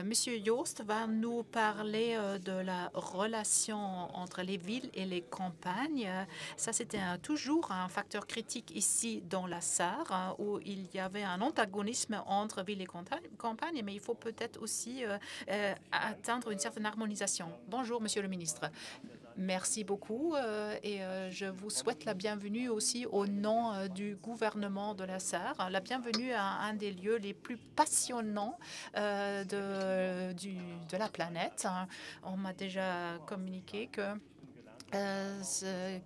Monsieur Joost va nous parler de la relation entre les villes et les campagnes. Ça, c'était toujours un facteur critique ici dans la Sarre, où il y avait un antagonisme entre ville et campagne, mais il faut peut-être aussi atteindre une certaine harmonisation. Bonjour, Monsieur le ministre. Merci beaucoup et je vous souhaite la bienvenue aussi au nom du gouvernement de la Sarre, la bienvenue à un des lieux les plus passionnants de la planète. On m'a déjà communiqué que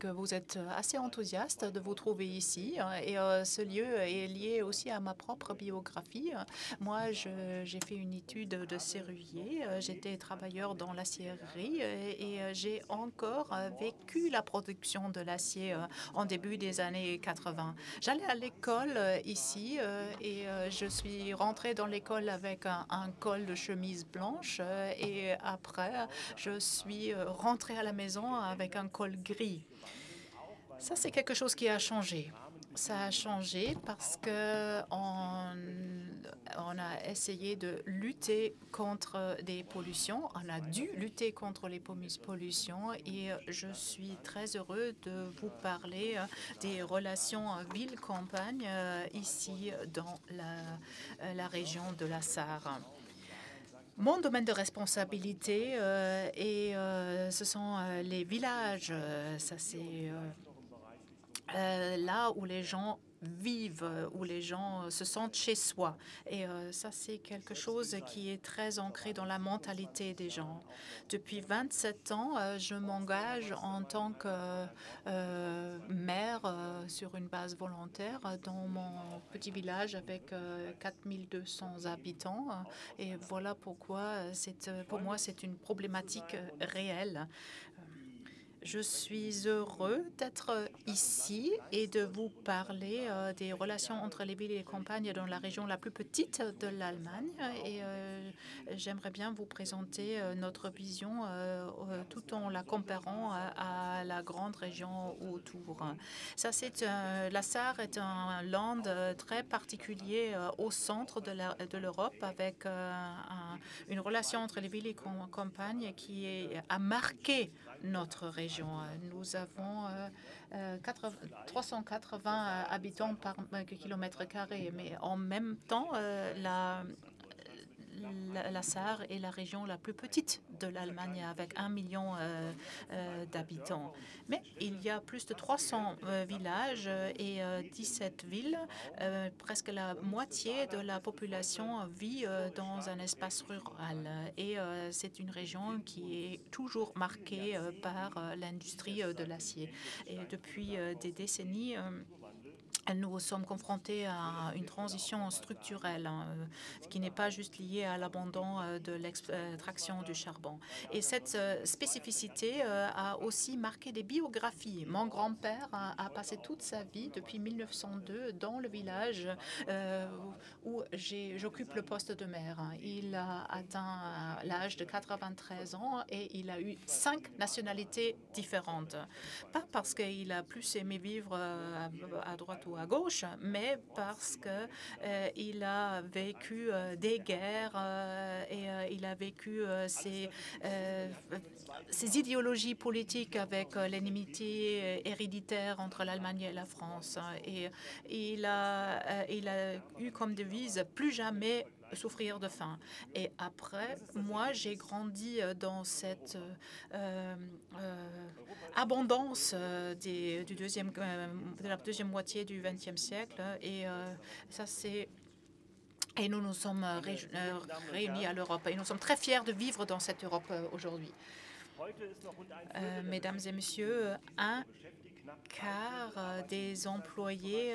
vous êtes assez enthousiaste de vous trouver ici. Et ce lieu est lié aussi à ma propre biographie. Moi, j'ai fait une étude de serrurier. J'étais travailleur dans l'aciérie et j'ai encore vécu la production de l'acier en début des années 80. J'allais à l'école ici et je suis rentrée dans l'école avec un col de chemise blanche et après, je suis rentrée à la maison avec un col gris. Ça, c'est quelque chose qui a changé. Ça a changé parce que on a essayé de lutter contre des pollutions. On a dû lutter contre les pollutions et je suis très heureux de vous parler des relations ville-campagne ici dans la région de la Sarre. Mon domaine de responsabilité ce sont les villages. Ça, c'est là où les gens vivent, où les gens se sentent chez soi. Et ça, c'est quelque chose qui est très ancré dans la mentalité des gens. Depuis 27 ans, je m'engage en tant que maire sur une base volontaire dans mon petit village avec 4200 habitants. Et voilà pourquoi pour moi, c'est une problématique réelle. Je suis heureux d'être ici et de vous parler des relations entre les villes et les campagnes dans la région la plus petite de l'Allemagne. Et j'aimerais bien vous présenter notre vision tout en la comparant à la grande région autour. Ça, la Sarre est un land très particulier au centre de l'Europe avec une relation entre les villes et les campagnes qui a marqué notre région. Nous avons 380 habitants par kilomètre carré, mais en même temps, la Sarre est la région la plus petite de l'Allemagne avec 1 million d'habitants. Mais il y a plus de 300 villages et 17 villes. Presque la moitié de la population vit dans un espace rural. Et c'est une région qui est toujours marquée par l'industrie de l'acier. Et depuis des décennies, nous sommes confrontés à une transition structurelle qui n'est pas juste liée à l'abandon de l'extraction du charbon. Et cette spécificité a aussi marqué des biographies. Mon grand-père a passé toute sa vie, depuis 1902, dans le village où j'occupe le poste de maire. Il a atteint l'âge de 93 ans et il a eu 5 nationalités différentes. Pas parce qu'il a plus aimé vivre à droite ou à gauche, mais parce qu'il a vécu des guerres et il a vécu ces idéologies politiques avec l'ennemité héréditaire entre l'Allemagne et la France. Et il a eu comme devise « plus jamais souffrir de faim ». Et après, moi, j'ai grandi dans cette abondance de la deuxième moitié du XXe siècle. Et ça, c'est... Et nous nous sommes réunis à l'Europe. Et nous sommes très fiers de vivre dans cette Europe aujourd'hui. Mesdames et messieurs, un quart des employés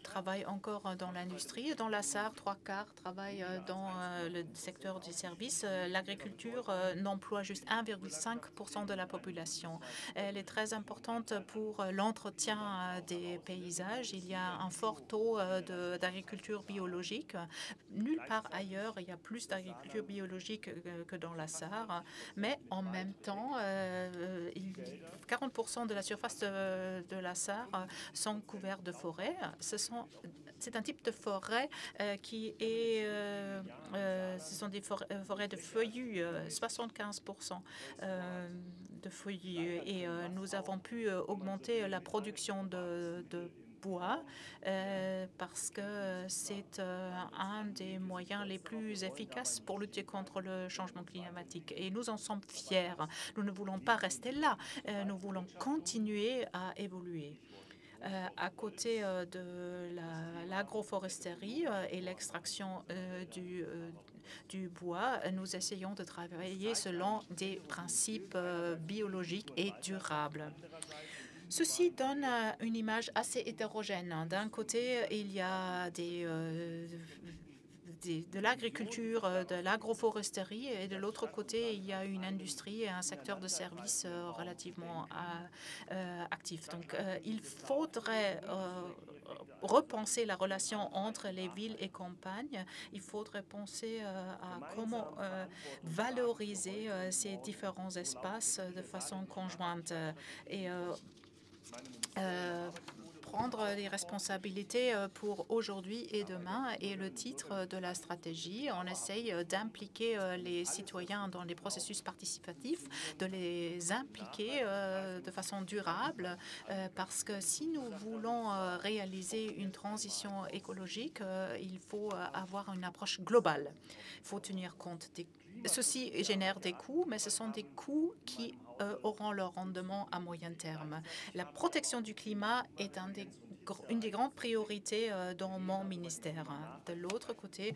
travaillent encore dans l'industrie. Dans la Sarre, 3/4 travaillent dans le secteur du service. L'agriculture n'emploie juste 1,5% de la population. Elle est très importante pour l'entretien des paysages. Il y a un fort taux d'agriculture biologique. Nulle part ailleurs, il y a plus d'agriculture biologique que dans la Sarre. Mais en même temps, 40% de la surface de la Sarre sont couverts de forêts. C'est un type de forêt qui est, ce sont des forêts de feuillus, 75% de feuillus. Et nous avons pu augmenter la production de bois parce que c'est un des moyens les plus efficaces pour lutter contre le changement climatique. Et nous en sommes fiers. Nous ne voulons pas rester là. Nous voulons continuer à évoluer. À côté de l'agroforesterie et l'extraction du bois, nous essayons de travailler selon des principes biologiques et durables. Ceci donne une image assez hétérogène. D'un côté, il y a de l'agriculture, de l'agroforesterie, et de l'autre côté, il y a une industrie et un secteur de services relativement actifs. Donc, il faudrait repenser la relation entre les villes et campagnes. Il faudrait penser à comment valoriser ces différents espaces de façon conjointe et prendre les responsabilités pour aujourd'hui et demain. Et le titre de la stratégie, on essaye d'impliquer les citoyens dans les processus participatifs, de les impliquer de façon durable, parce que si nous voulons réaliser une transition écologique, il faut avoir une approche globale. Il faut tenir compte des Ceci génère des coûts, mais ce sont des coûts qui auront leur rendement à moyen terme. La protection du climat est une des grandes priorités dans mon ministère. De l'autre côté,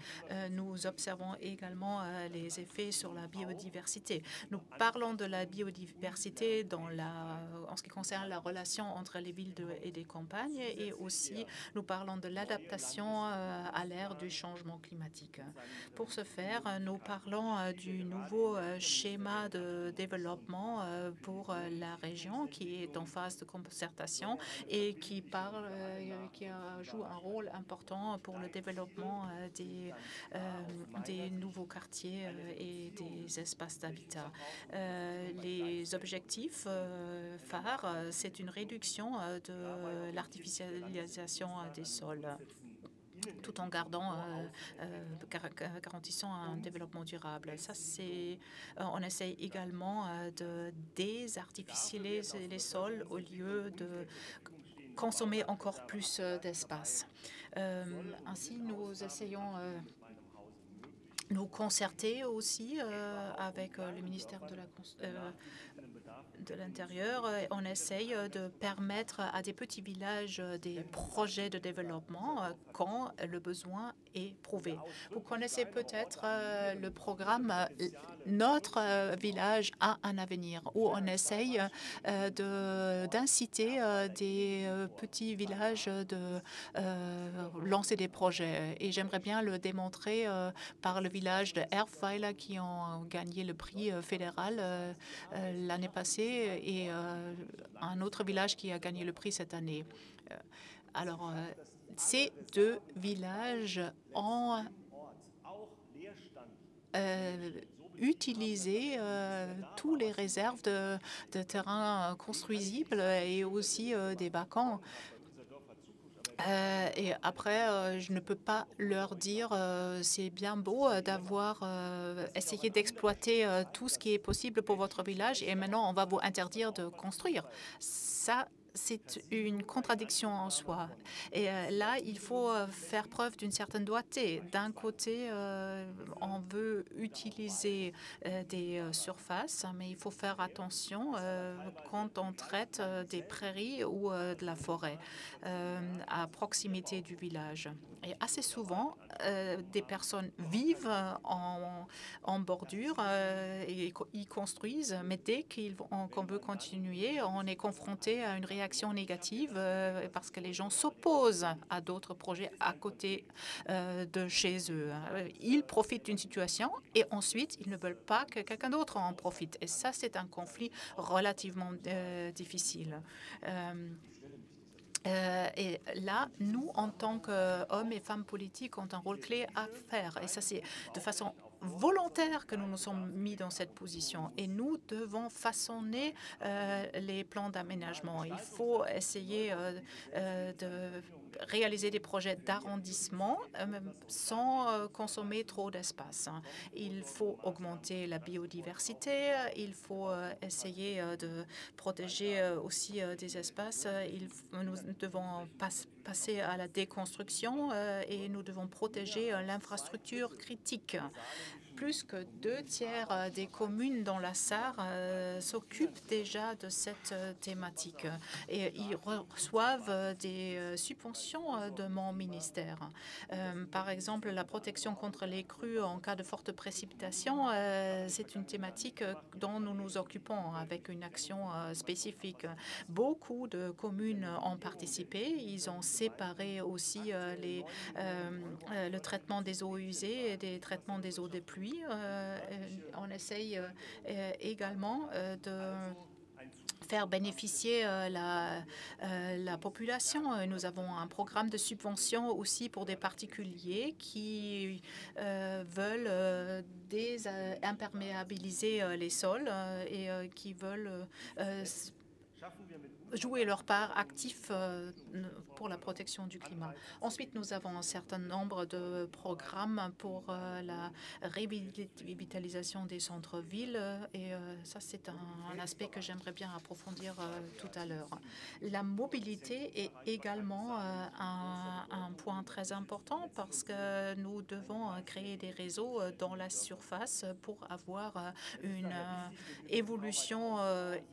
nous observons également les effets sur la biodiversité. Nous parlons de la biodiversité en ce qui concerne la relation entre les villes et les campagnes, et aussi nous parlons de l'adaptation à l'ère du changement climatique. Pour ce faire, nous parlons du nouveau schéma de développement pour la région qui est en phase de concertation et qui joue un rôle important pour le développement des nouveaux quartiers et des espaces d'habitat. Les objectifs phares, c'est une réduction de l'artificialisation des sols, tout en garantissant un développement durable. On essaye également de désartificialiser les sols au lieu de consommer encore plus d'espace. Ainsi, nous essayons nous concerter aussi avec le ministère de l'Intérieur. On essaye de permettre à des petits villages des projets de développement quand le besoin est prouvé. Vous connaissez peut-être le programme Notre village a un avenir, où on essaye d'inciter des petits villages de lancer des projets. Et j'aimerais bien le démontrer par le village de Erfweiler qui ont gagné le prix fédéral l'année passée, et un autre village qui a gagné le prix cette année. Alors, ces deux villages ont utilisé tous les réserves de terrain construisibles et aussi des vacants. Et après, je ne peux pas leur dire c'est bien beau d'avoir essayé d'exploiter tout ce qui est possible pour votre village et maintenant on va vous interdire de construire. Ça, c'est une contradiction en soi. Et là, il faut faire preuve d'une certaine doigté. D'un côté, on veut utiliser des surfaces, mais il faut faire attention quand on traite des prairies ou de la forêt à proximité du village. Et assez souvent, des personnes vivent en bordure et y construisent, mais dès qu'on veut continuer, on est confronté à une réaction négative parce que les gens s'opposent à d'autres projets à côté de chez eux. Ils profitent d'une situation et ensuite, ils ne veulent pas que quelqu'un d'autre en profite. Et ça, c'est un conflit relativement difficile. Et là, nous, en tant qu'hommes et femmes politiques, ont un rôle clé à faire. Et ça, c'est de façon volontaire que nous nous sommes mis dans cette position et nous devons façonner les plans d'aménagement. Il faut essayer de réaliser des projets d'arrondissement sans consommer trop d'espace. Il faut augmenter la biodiversité, il faut essayer de protéger aussi des espaces. Nous devons passer à la déconstruction et nous devons protéger l'infrastructure critique. Plus que 2 tiers des communes dans la Sarre s'occupent déjà de cette thématique et ils reçoivent des subventions de mon ministère. Par exemple, la protection contre les crues en cas de forte précipitation, c'est une thématique dont nous nous occupons avec une action spécifique. Beaucoup de communes ont participé. Ils ont séparé aussi le traitement des eaux usées et des traitements des eaux de pluie. On essaye également de faire bénéficier la population. Nous avons un programme de subvention aussi pour des particuliers qui veulent désimperméabiliser les sols et qui veulent jouer leur part active pour la protection du climat. Ensuite, nous avons un certain nombre de programmes pour la revitalisation des centres-villes et ça, c'est un aspect que j'aimerais bien approfondir tout à l'heure. La mobilité est également un point très important parce que nous devons créer des réseaux dans la surface pour avoir une évolution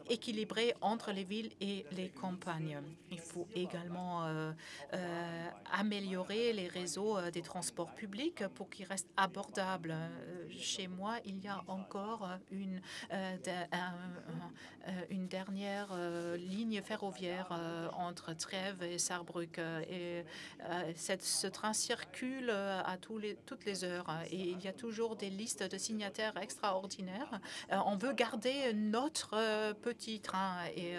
équilibrée entre les villes et les campagnes. Il faut également améliorer les réseaux des transports publics pour qu'ils restent abordables. Chez moi, il y a encore une dernière ligne ferroviaire entre Trèves et Sarrebruck. Et ce train circule toutes les heures et il y a toujours des listes de signataires extraordinaires. On veut garder notre petit train et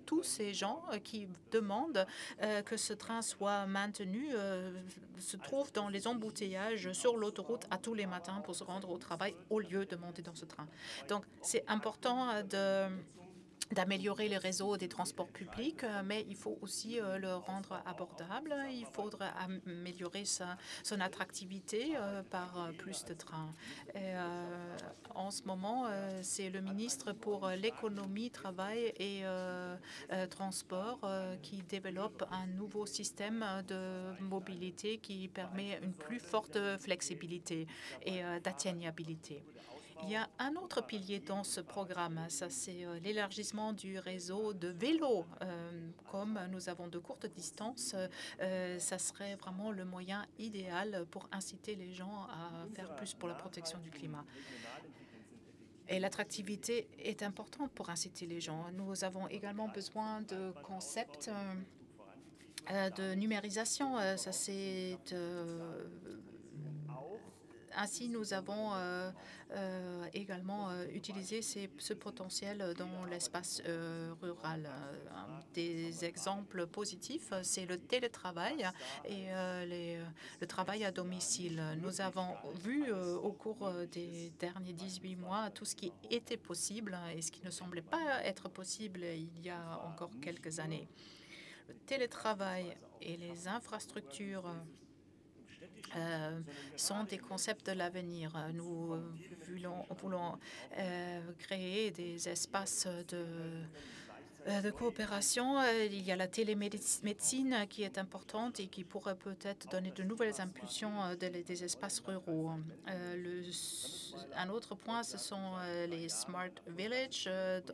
tous ces gens qui demandent que ce train soit maintenu se trouvent dans les embouteillages sur l'autoroute à tous les matins pour se rendre au travail au lieu de monter dans ce train. Donc, c'est important d'améliorer les réseaux des transports publics, mais il faut aussi le rendre abordable. Il faudra améliorer son attractivité par plus de trains. Et, en ce moment, c'est le ministre pour l'économie, travail et transport qui développe un nouveau système de mobilité qui permet une plus forte flexibilité et d'atteignabilité. Il y a un autre pilier dans ce programme, ça c'est l'élargissement du réseau de vélos. Comme nous avons de courtes distances, ça serait vraiment le moyen idéal pour inciter les gens à faire plus pour la protection du climat. Et l'attractivité est importante pour inciter les gens. Nous avons également besoin de concepts de numérisation. Ça c'est ainsi, nous avons également utilisé ce potentiel dans l'espace rural. Des exemples positifs, c'est le télétravail et le travail à domicile. Nous avons vu au cours des derniers 18 mois tout ce qui était possible et ce qui ne semblait pas être possible il y a encore quelques années. Le télétravail et les infrastructures sont des concepts de l'avenir. Nous voulons créer des espaces de coopération. Il y a la télémédecine qui est importante et qui pourrait peut-être donner de nouvelles impulsions des espaces ruraux. Un autre point, ce sont les Smart Villages.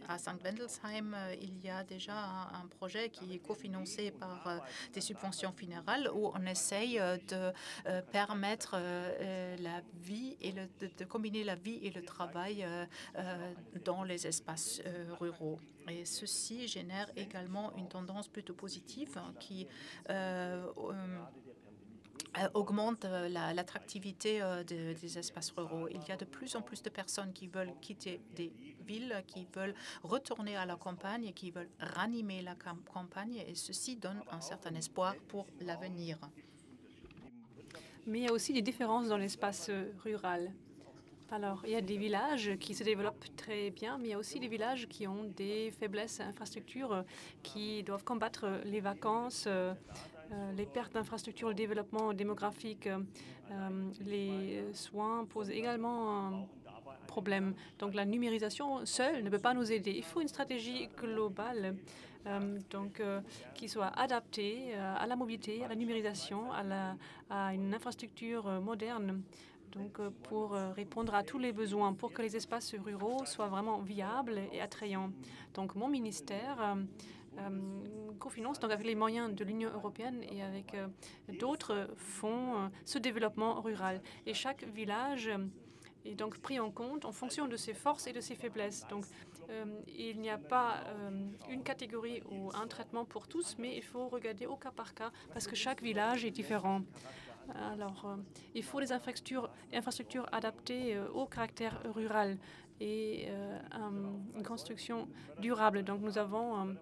À St. Wendelsheim, il y a déjà un projet qui est cofinancé par des subventions fédérales où on essaye de permettre la vie et de combiner la vie et le travail dans les espaces ruraux. Et ceci génère également une tendance plutôt positive qui augmente l'attractivité des espaces ruraux. Il y a de plus en plus de personnes qui veulent quitter des villes, qui veulent retourner à la campagne et qui veulent ranimer la campagne et ceci donne un certain espoir pour l'avenir. Mais il y a aussi des différences dans l'espace rural. Alors, il y a des villages qui se développent très bien, mais il y a aussi des villages qui ont des faiblesses infrastructures qui doivent combattre les vacances, les pertes d'infrastructures, le développement démographique, les soins posent également un problème. Donc la numérisation seule ne peut pas nous aider. Il faut une stratégie globale qui soit adaptée à la mobilité, à la numérisation, à une infrastructure moderne. Donc, pour répondre à tous les besoins, pour que les espaces ruraux soient vraiment viables et attrayants. Donc, mon ministère cofinance donc avec les moyens de l'Union européenne et avec d'autres fonds ce développement rural. Et chaque village est donc pris en compte en fonction de ses forces et de ses faiblesses. Donc, il n'y a pas une catégorie ou un traitement pour tous, mais il faut regarder au cas par cas parce que chaque village est différent. Alors, il faut des infrastructures adaptées au caractère rural et une construction durable. Donc, nous avons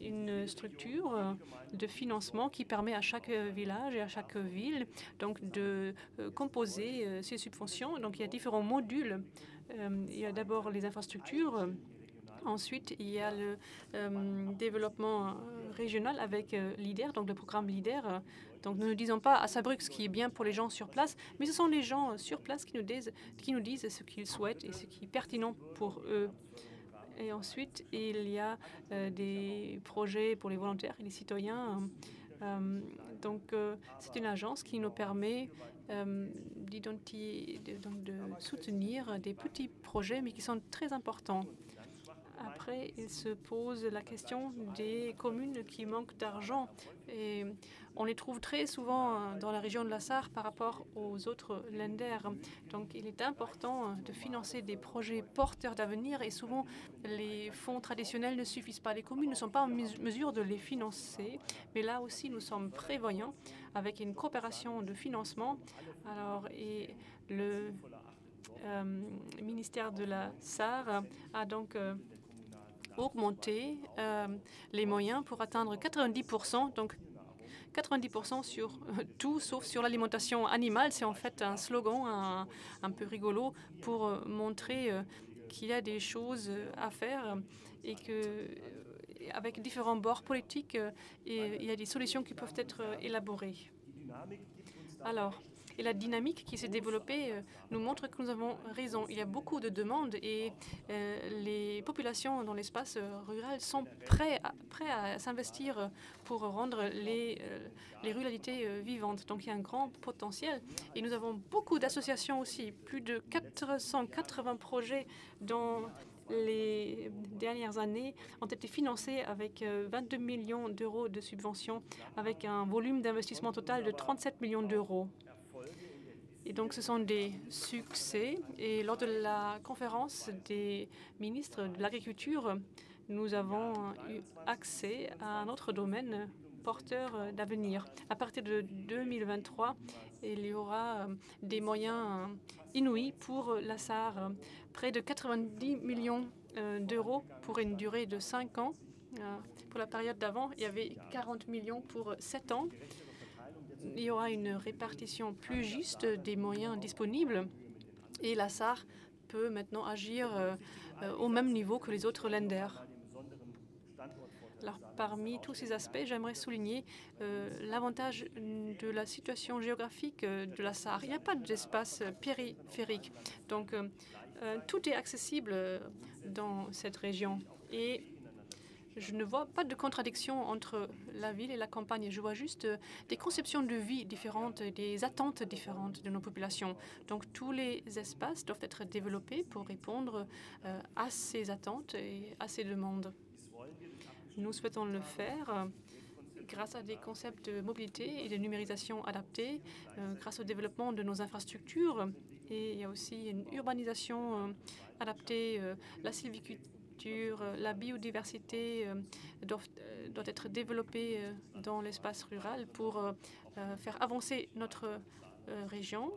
une structure de financement qui permet à chaque village et à chaque ville donc de composer ces subventions. Donc, il y a différents modules. Il y a d'abord les infrastructures. Ensuite, il y a le développement régional avec LEADER, donc le programme LEADER. Donc, nous ne disons pas à Saarbrück ce qui est bien pour les gens sur place, mais ce sont les gens sur place qui nous disent ce qu'ils souhaitent et ce qui est pertinent pour eux. Et ensuite, il y a des projets pour les volontaires et les citoyens. C'est une agence qui nous permet de soutenir des petits projets, mais qui sont très importants. Après, il se pose la question des communes qui manquent d'argent. Et on les trouve très souvent dans la région de la Sarre par rapport aux autres lenders. Donc, il est important de financer des projets porteurs d'avenir et souvent, les fonds traditionnels ne suffisent pas. Les communes ne sont pas en mesure de les financer, mais là aussi, nous sommes prévoyants avec une coopération de financement. Alors, et le ministère de la Sarre a donc augmenter les moyens pour atteindre 90%, donc 90% sur tout, sauf sur l'alimentation animale. C'est en fait un slogan un peu rigolo pour montrer qu'il y a des choses à faire et que avec différents bords politiques, il y a des solutions qui peuvent être élaborées. Alors, et la dynamique qui s'est développée nous montre que nous avons raison. Il y a beaucoup de demandes et les populations dans l'espace rural sont prêts à s'investir pour rendre les ruralités vivantes. Donc il y a un grand potentiel. Et nous avons beaucoup d'associations aussi, plus de 480 projets dans les dernières années ont été financés avec 22 millions d'euros de subventions, avec un volume d'investissement total de 37 millions d'euros. Et donc, ce sont des succès. Et lors de la conférence des ministres de l'Agriculture, nous avons eu accès à un autre domaine porteur d'avenir. À partir de 2023, il y aura des moyens inouïs pour la Sarre, près de 90 millions d'euros pour une durée de 5 ans. Pour la période d'avant, il y avait 40 millions pour 7 ans. Il y aura une répartition plus juste des moyens disponibles et la Sarre peut maintenant agir au même niveau que les autres lenders. Alors, parmi tous ces aspects, j'aimerais souligner l'avantage de la situation géographique de la Sarre. Il n'y a pas d'espace périphérique, donc tout est accessible dans cette région. Et je ne vois pas de contradiction entre la ville et la campagne. Je vois juste des conceptions de vie différentes, des attentes différentes de nos populations. Donc tous les espaces doivent être développés pour répondre à ces attentes et à ces demandes. Nous souhaitons le faire grâce à des concepts de mobilité et de numérisation adaptés, grâce au développement de nos infrastructures. Et il y a aussi une urbanisation adaptée, la sylviculture, la biodiversité doit être développée dans l'espace rural pour faire avancer notre région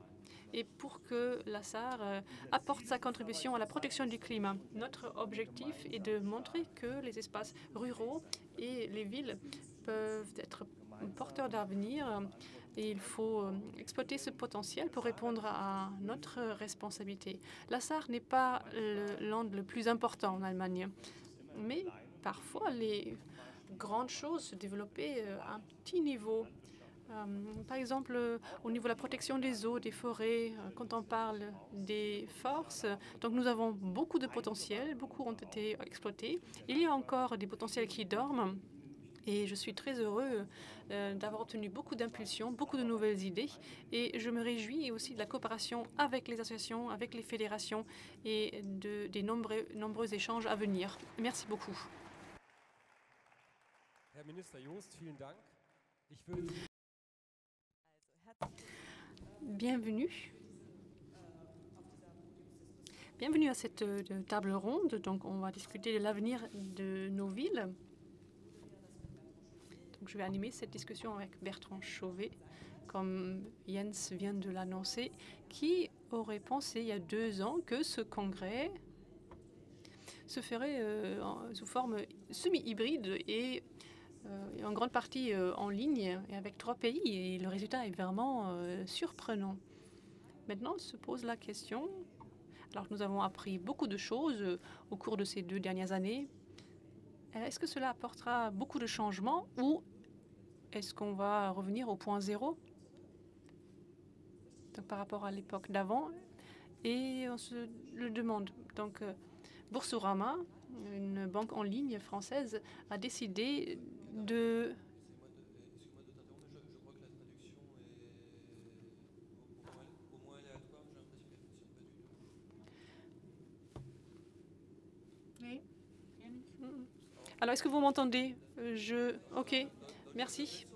et pour que la Sarre apporte sa contribution à la protection du climat. Notre objectif est de montrer que les espaces ruraux et les villes peuvent être porteurs d'avenir Et il faut exploiter ce potentiel pour répondre à notre responsabilité. La Sarre n'est pas le land le plus important en Allemagne, mais parfois les grandes choses se développaient à un petit niveau. Par exemple, au niveau de la protection des eaux, des forêts, quand on parle des forces, donc nous avons beaucoup de potentiel, beaucoup ont été exploités. Il y a encore des potentiels qui dorment et je suis très heureux d'avoir obtenu beaucoup d'impulsions, beaucoup de nouvelles idées et je me réjouis aussi de la coopération avec les associations, avec les fédérations et des nombreux échanges à venir. Merci beaucoup. Herr Minister Joost, vielen Dank. Bienvenue. Bienvenue à cette table ronde. Donc, on va discuter de l'avenir de nos villes. Donc, je vais animer cette discussion avec Bertrand Chauvet, comme Jens vient de l'annoncer, qui aurait pensé il y a 2 ans que ce congrès se ferait sous forme semi-hybride et en grande partie en ligne et avec 3 pays. Et le résultat est vraiment surprenant. Maintenant, se pose la question, alors nous avons appris beaucoup de choses au cours de ces 2 dernières années. Est-ce que cela apportera beaucoup de changements ou est-ce qu'on va revenir au point zéro donc, par rapport à l'époque d'avant? Et on se le demande. Donc, Boursorama, une banque en ligne française, a décidé de... Alors, est-ce que vous m'entendez? Ok, merci.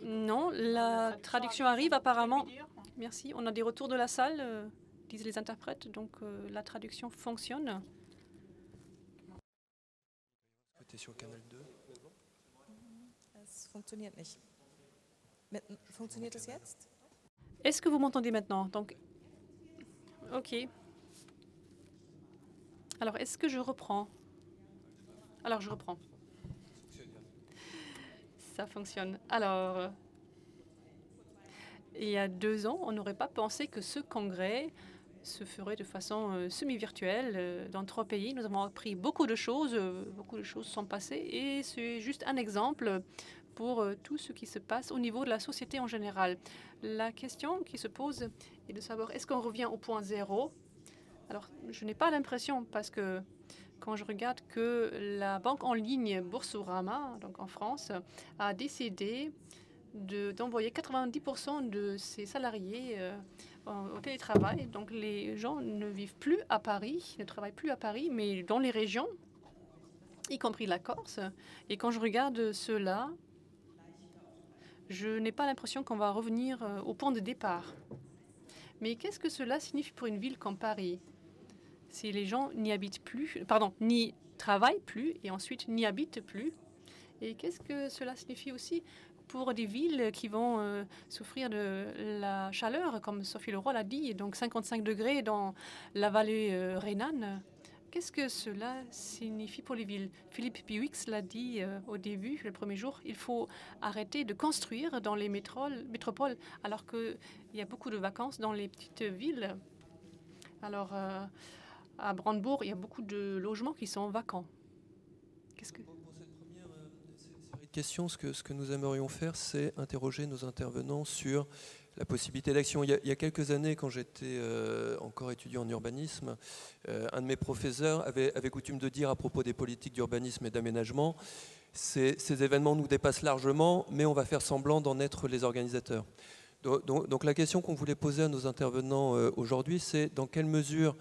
Non, la traduction arrive apparemment. Merci. On a des retours de la salle, disent les interprètes, donc la traduction fonctionne. C'était sur Canal 2. Es funktioniert nicht. Funktioniert es jetzt? Est-ce que vous m'entendez maintenant? Donc, ok. Alors, est-ce que je reprends? Alors, je reprends. Ça fonctionne. Alors, il y a 2 ans, on n'aurait pas pensé que ce congrès se ferait de façon semi-virtuelle dans 3 pays. Nous avons appris beaucoup de choses sont passées et c'est juste un exemple pour tout ce qui se passe au niveau de la société en général. La question qui se pose est de savoir est-ce qu'on revient au point zéro? Alors, je n'ai pas l'impression parce que quand je regarde que la banque en ligne Boursorama, donc en France, a décidé d'envoyer 90% de ses salariés au télétravail. Donc les gens ne vivent plus à Paris, ne travaillent plus à Paris, mais dans les régions, y compris la Corse. Et quand je regarde cela, je n'ai pas l'impression qu'on va revenir au point de départ. Mais qu'est-ce que cela signifie pour une ville comme Paris? Si les gens n'y habitent plus, n'y travaillent plus et ensuite n'y habitent plus. Et qu'est-ce que cela signifie aussi pour des villes qui vont souffrir de la chaleur, comme Sophie Leroy l'a dit, donc 55 degrés dans la vallée rhénane? Qu'est-ce que cela signifie pour les villes? Philippe Piwix l'a dit au début, le premier jour, il faut arrêter de construire dans les métropoles alors qu'il y a beaucoup de vacances dans les petites villes. Alors, à Brandebourg, il y a beaucoup de logements qui sont vacants. Qu'est-ce que... Pour cette première série de questions, ce que nous aimerions faire, c'est interroger nos intervenants sur la possibilité d'action. Il y a quelques années, quand j'étais encore étudiant en urbanisme, un de mes professeurs avait coutume de dire à propos des politiques d'urbanisme et d'aménagement, ces événements nous dépassent largement, mais on va faire semblant d'en être les organisateurs. Donc la question qu'on voulait poser à nos intervenants aujourd'hui, c'est dans quelle mesure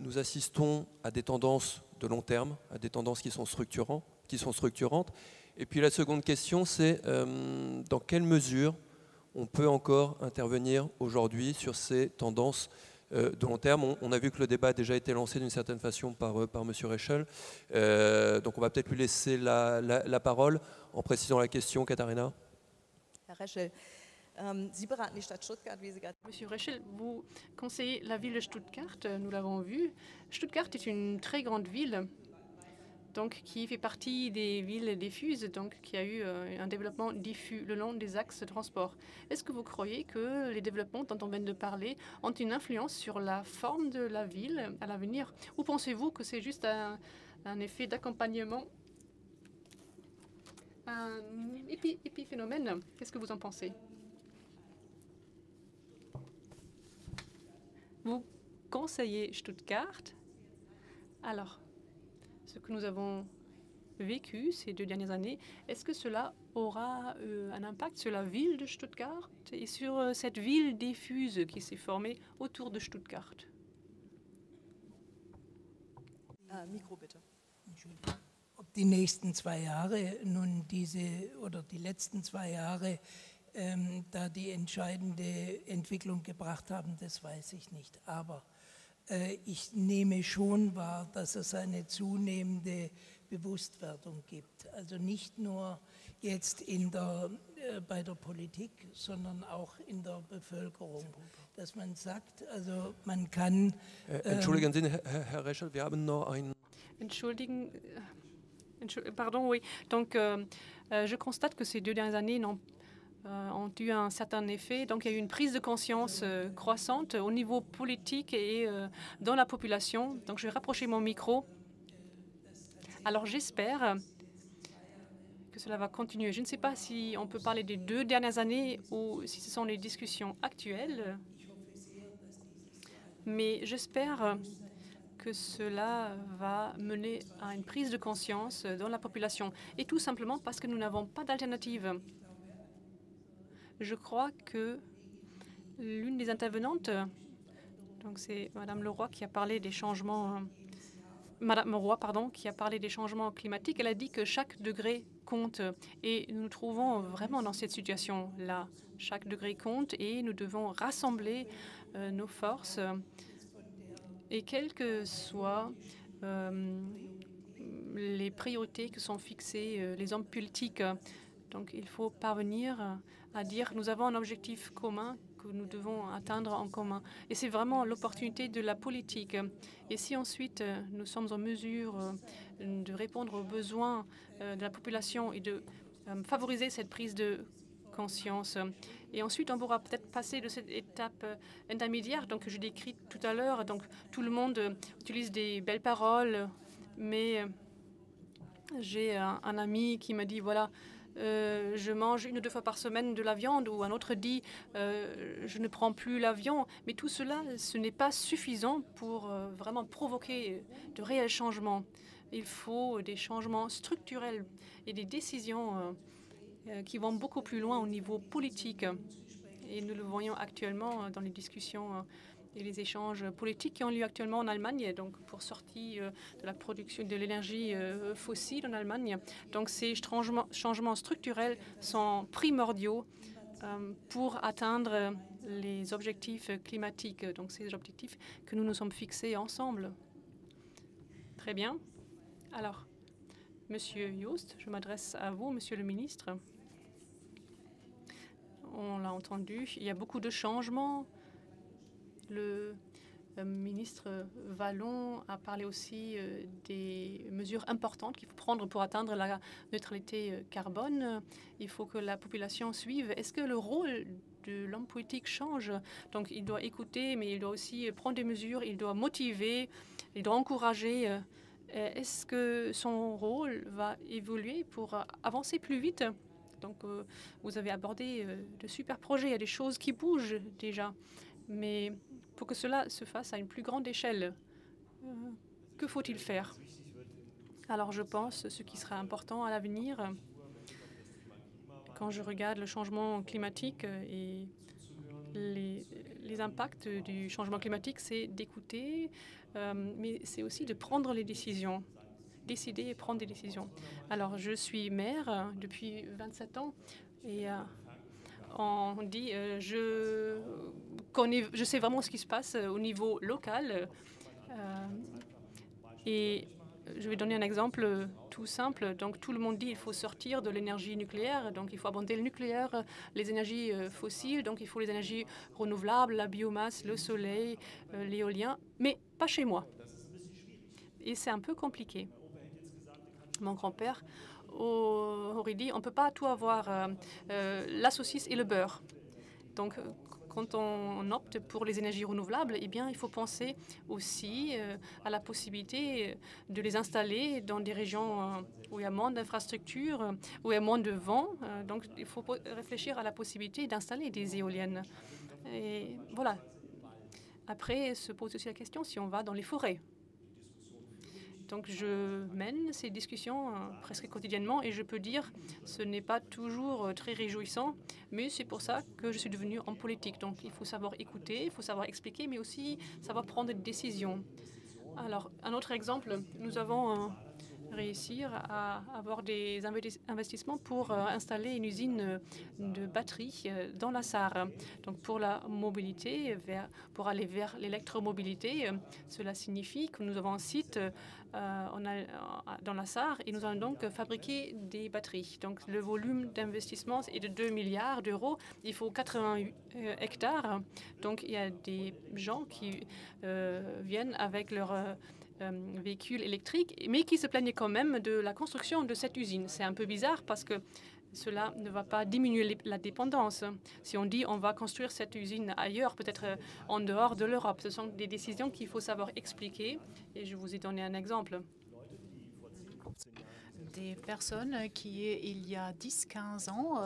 nous assistons à des tendances de long terme, à des tendances qui sont structurantes. Et puis la seconde question, c'est dans quelle mesure on peut encore intervenir aujourd'hui sur ces tendances de long terme. On a vu que le débat a déjà été lancé d'une certaine façon par M. Reichel. Donc on va peut-être lui laisser la parole en précisant la question, Katharina. Herr Reichel, Sie beraten die Stadt Stuttgart, wie Sie gerade... Monsieur Reichel, vous conseillez la ville de Stuttgart, nous l'avons vu. Stuttgart est une très grande ville. donc, qui fait partie des villes diffuses, donc qui a eu un développement diffus le long des axes de transport. Est-ce que vous croyez que les développements dont on vient de parler ont une influence sur la forme de la ville à l'avenir? Ou pensez-vous que c'est juste un effet d'accompagnement, un épiphénomène? Qu'est-ce que vous en pensez? Vous conseillez Stuttgart. Alors, ce que nous avons vécu ces 2 dernières années, est-ce que cela aura un impact sur la ville de Stuttgart et sur cette ville diffuse qui s'est formée autour de Stuttgart? Mikro bitte. Ob die nächsten 2 Jahre nun die letzten 2 Jahre da die entscheidende Entwicklung gebracht haben, das weiß ich nicht. Aber ich nehme schon wahr, dass es eine zunehmende Bewusstwerdung gibt. Also nicht nur jetzt bei der Politik, sondern auch in der Bevölkerung. Dass man sagt, also man kann... Entschuldigen Sie, Herr Reschel, wir haben noch ein... Pardon, oui. Donc, je constate que ces 2 dernières années ont eu un certain effet. Donc, il y a eu une prise de conscience croissante au niveau politique et dans la population. Donc, je vais rapprocher mon micro. Alors, j'espère que cela va continuer. Je ne sais pas si on peut parler des 2 dernières années ou si ce sont les discussions actuelles, mais j'espère que cela va mener à une prise de conscience dans la population. Et tout simplement parce que nous n'avons pas d'alternative. Je crois que l'une des intervenantes, donc c'est Madame Leroy qui a parlé des changements, Madame Leroy, pardon, qui a parlé des changements climatiques. Elle a dit que chaque degré compte et nous nous trouvons vraiment dans cette situation-là. Chaque degré compte et nous devons rassembler nos forces et quelles que soient les priorités que sont fixées les hommes politiques. Donc il faut parvenir à dire nous avons un objectif commun que nous devons atteindre en commun. Et c'est vraiment l'opportunité de la politique. Et si ensuite nous sommes en mesure de répondre aux besoins de la population et de favoriser cette prise de conscience. Et ensuite, on pourra peut-être passer de cette étape intermédiaire donc, que je décris tout à l'heure. Donc tout le monde utilise des belles paroles, mais j'ai un ami qui m'a dit, voilà, je mange 1 ou 2 fois par semaine de la viande, ou un autre dit je ne prends plus l'avion. Mais tout cela, ce n'est pas suffisant pour vraiment provoquer de réels changements. Il faut des changements structurels et des décisions qui vont beaucoup plus loin au niveau politique. Et nous le voyons actuellement dans les discussions et les échanges politiques qui ont lieu actuellement en Allemagne, donc pour sortir de la production de l'énergie fossile en Allemagne. Donc ces changements structurels sont primordiaux pour atteindre les objectifs climatiques, donc ces objectifs que nous nous sommes fixés ensemble. Très bien. Alors, Monsieur Joost, je m'adresse à vous, Monsieur le ministre. On l'a entendu, il y a beaucoup de changements. Le ministre Vallon a parlé aussi des mesures importantes qu'il faut prendre pour atteindre la neutralité carbone. Il faut que la population suive. Est-ce que le rôle de l'homme politique change? Donc il doit écouter, mais il doit aussi prendre des mesures, il doit motiver, il doit encourager. Est-ce que son rôle va évoluer pour avancer plus vite? Donc vous avez abordé de super projets, il y a des choses qui bougent déjà. Mais pour que cela se fasse à une plus grande échelle, que faut-il faire? Alors je pense ce qui sera important à l'avenir, quand je regarde le changement climatique et les impacts du changement climatique, c'est d'écouter, mais c'est aussi de prendre les décisions. Décider et prendre des décisions. Alors je suis maire depuis 27 ans et on dit je sais vraiment ce qui se passe au niveau local. Et je vais donner un exemple tout simple. Donc tout le monde dit qu'il faut sortir de l'énergie nucléaire, donc il faut abandonner le nucléaire, les énergies fossiles, donc il faut les énergies renouvelables, la biomasse, le soleil, l'éolien, mais pas chez moi. Et c'est un peu compliqué. mon grand-père aurait dit, on ne peut pas tout avoir, la saucisse et le beurre. Donc, quand on opte pour les énergies renouvelables, eh bien, il faut penser aussi à la possibilité de les installer dans des régions où il y a moins d'infrastructures, où il y a moins de vent. Donc, il faut réfléchir à la possibilité d'installer des éoliennes. Et voilà. Après, se pose aussi la question si on va dans les forêts. Donc je mène ces discussions presque quotidiennement et je peux dire ce n'est pas toujours très réjouissant, mais c'est pour ça que je suis devenue en politique. Donc il faut savoir écouter, il faut savoir expliquer, mais aussi savoir prendre des décisions. Alors un autre exemple, nous avons réussir à avoir des investissements pour installer une usine de batteries dans la Sarre. Donc pour la mobilité, pour aller vers l'électromobilité, cela signifie que nous avons un site dans la Sarre et nous allons donc fabriquer des batteries. Donc le volume d'investissement est de 2 milliards d'euros. Il faut 80 hectares. Donc il y a des gens qui viennent avec leur véhicules électriques, mais qui se plaignaient quand même de la construction de cette usine. C'est un peu bizarre parce que cela ne va pas diminuer la dépendance. Si on dit on va construire cette usine ailleurs, peut-être en dehors de l'Europe, ce sont des décisions qu'il faut savoir expliquer. Et je vous ai donné un exemple. Des personnes qui, il y a 10-15 ans,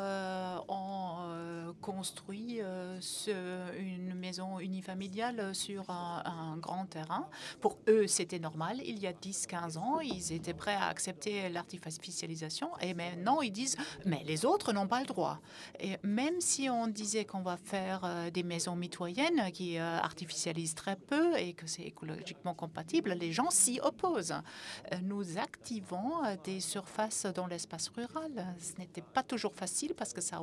ont construit une maison unifamiliale sur un grand terrain. Pour eux, c'était normal. Il y a 10-15 ans, ils étaient prêts à accepter l'artificialisation. Et maintenant, ils disent « mais les autres n'ont pas le droit ». Et même si on disait qu'on va faire des maisons mitoyennes qui artificialisent très peu et que c'est écologiquement compatible, les gens s'y opposent. Nous activons des surface dans l'espace rural. Ce n'était pas toujours facile parce que ça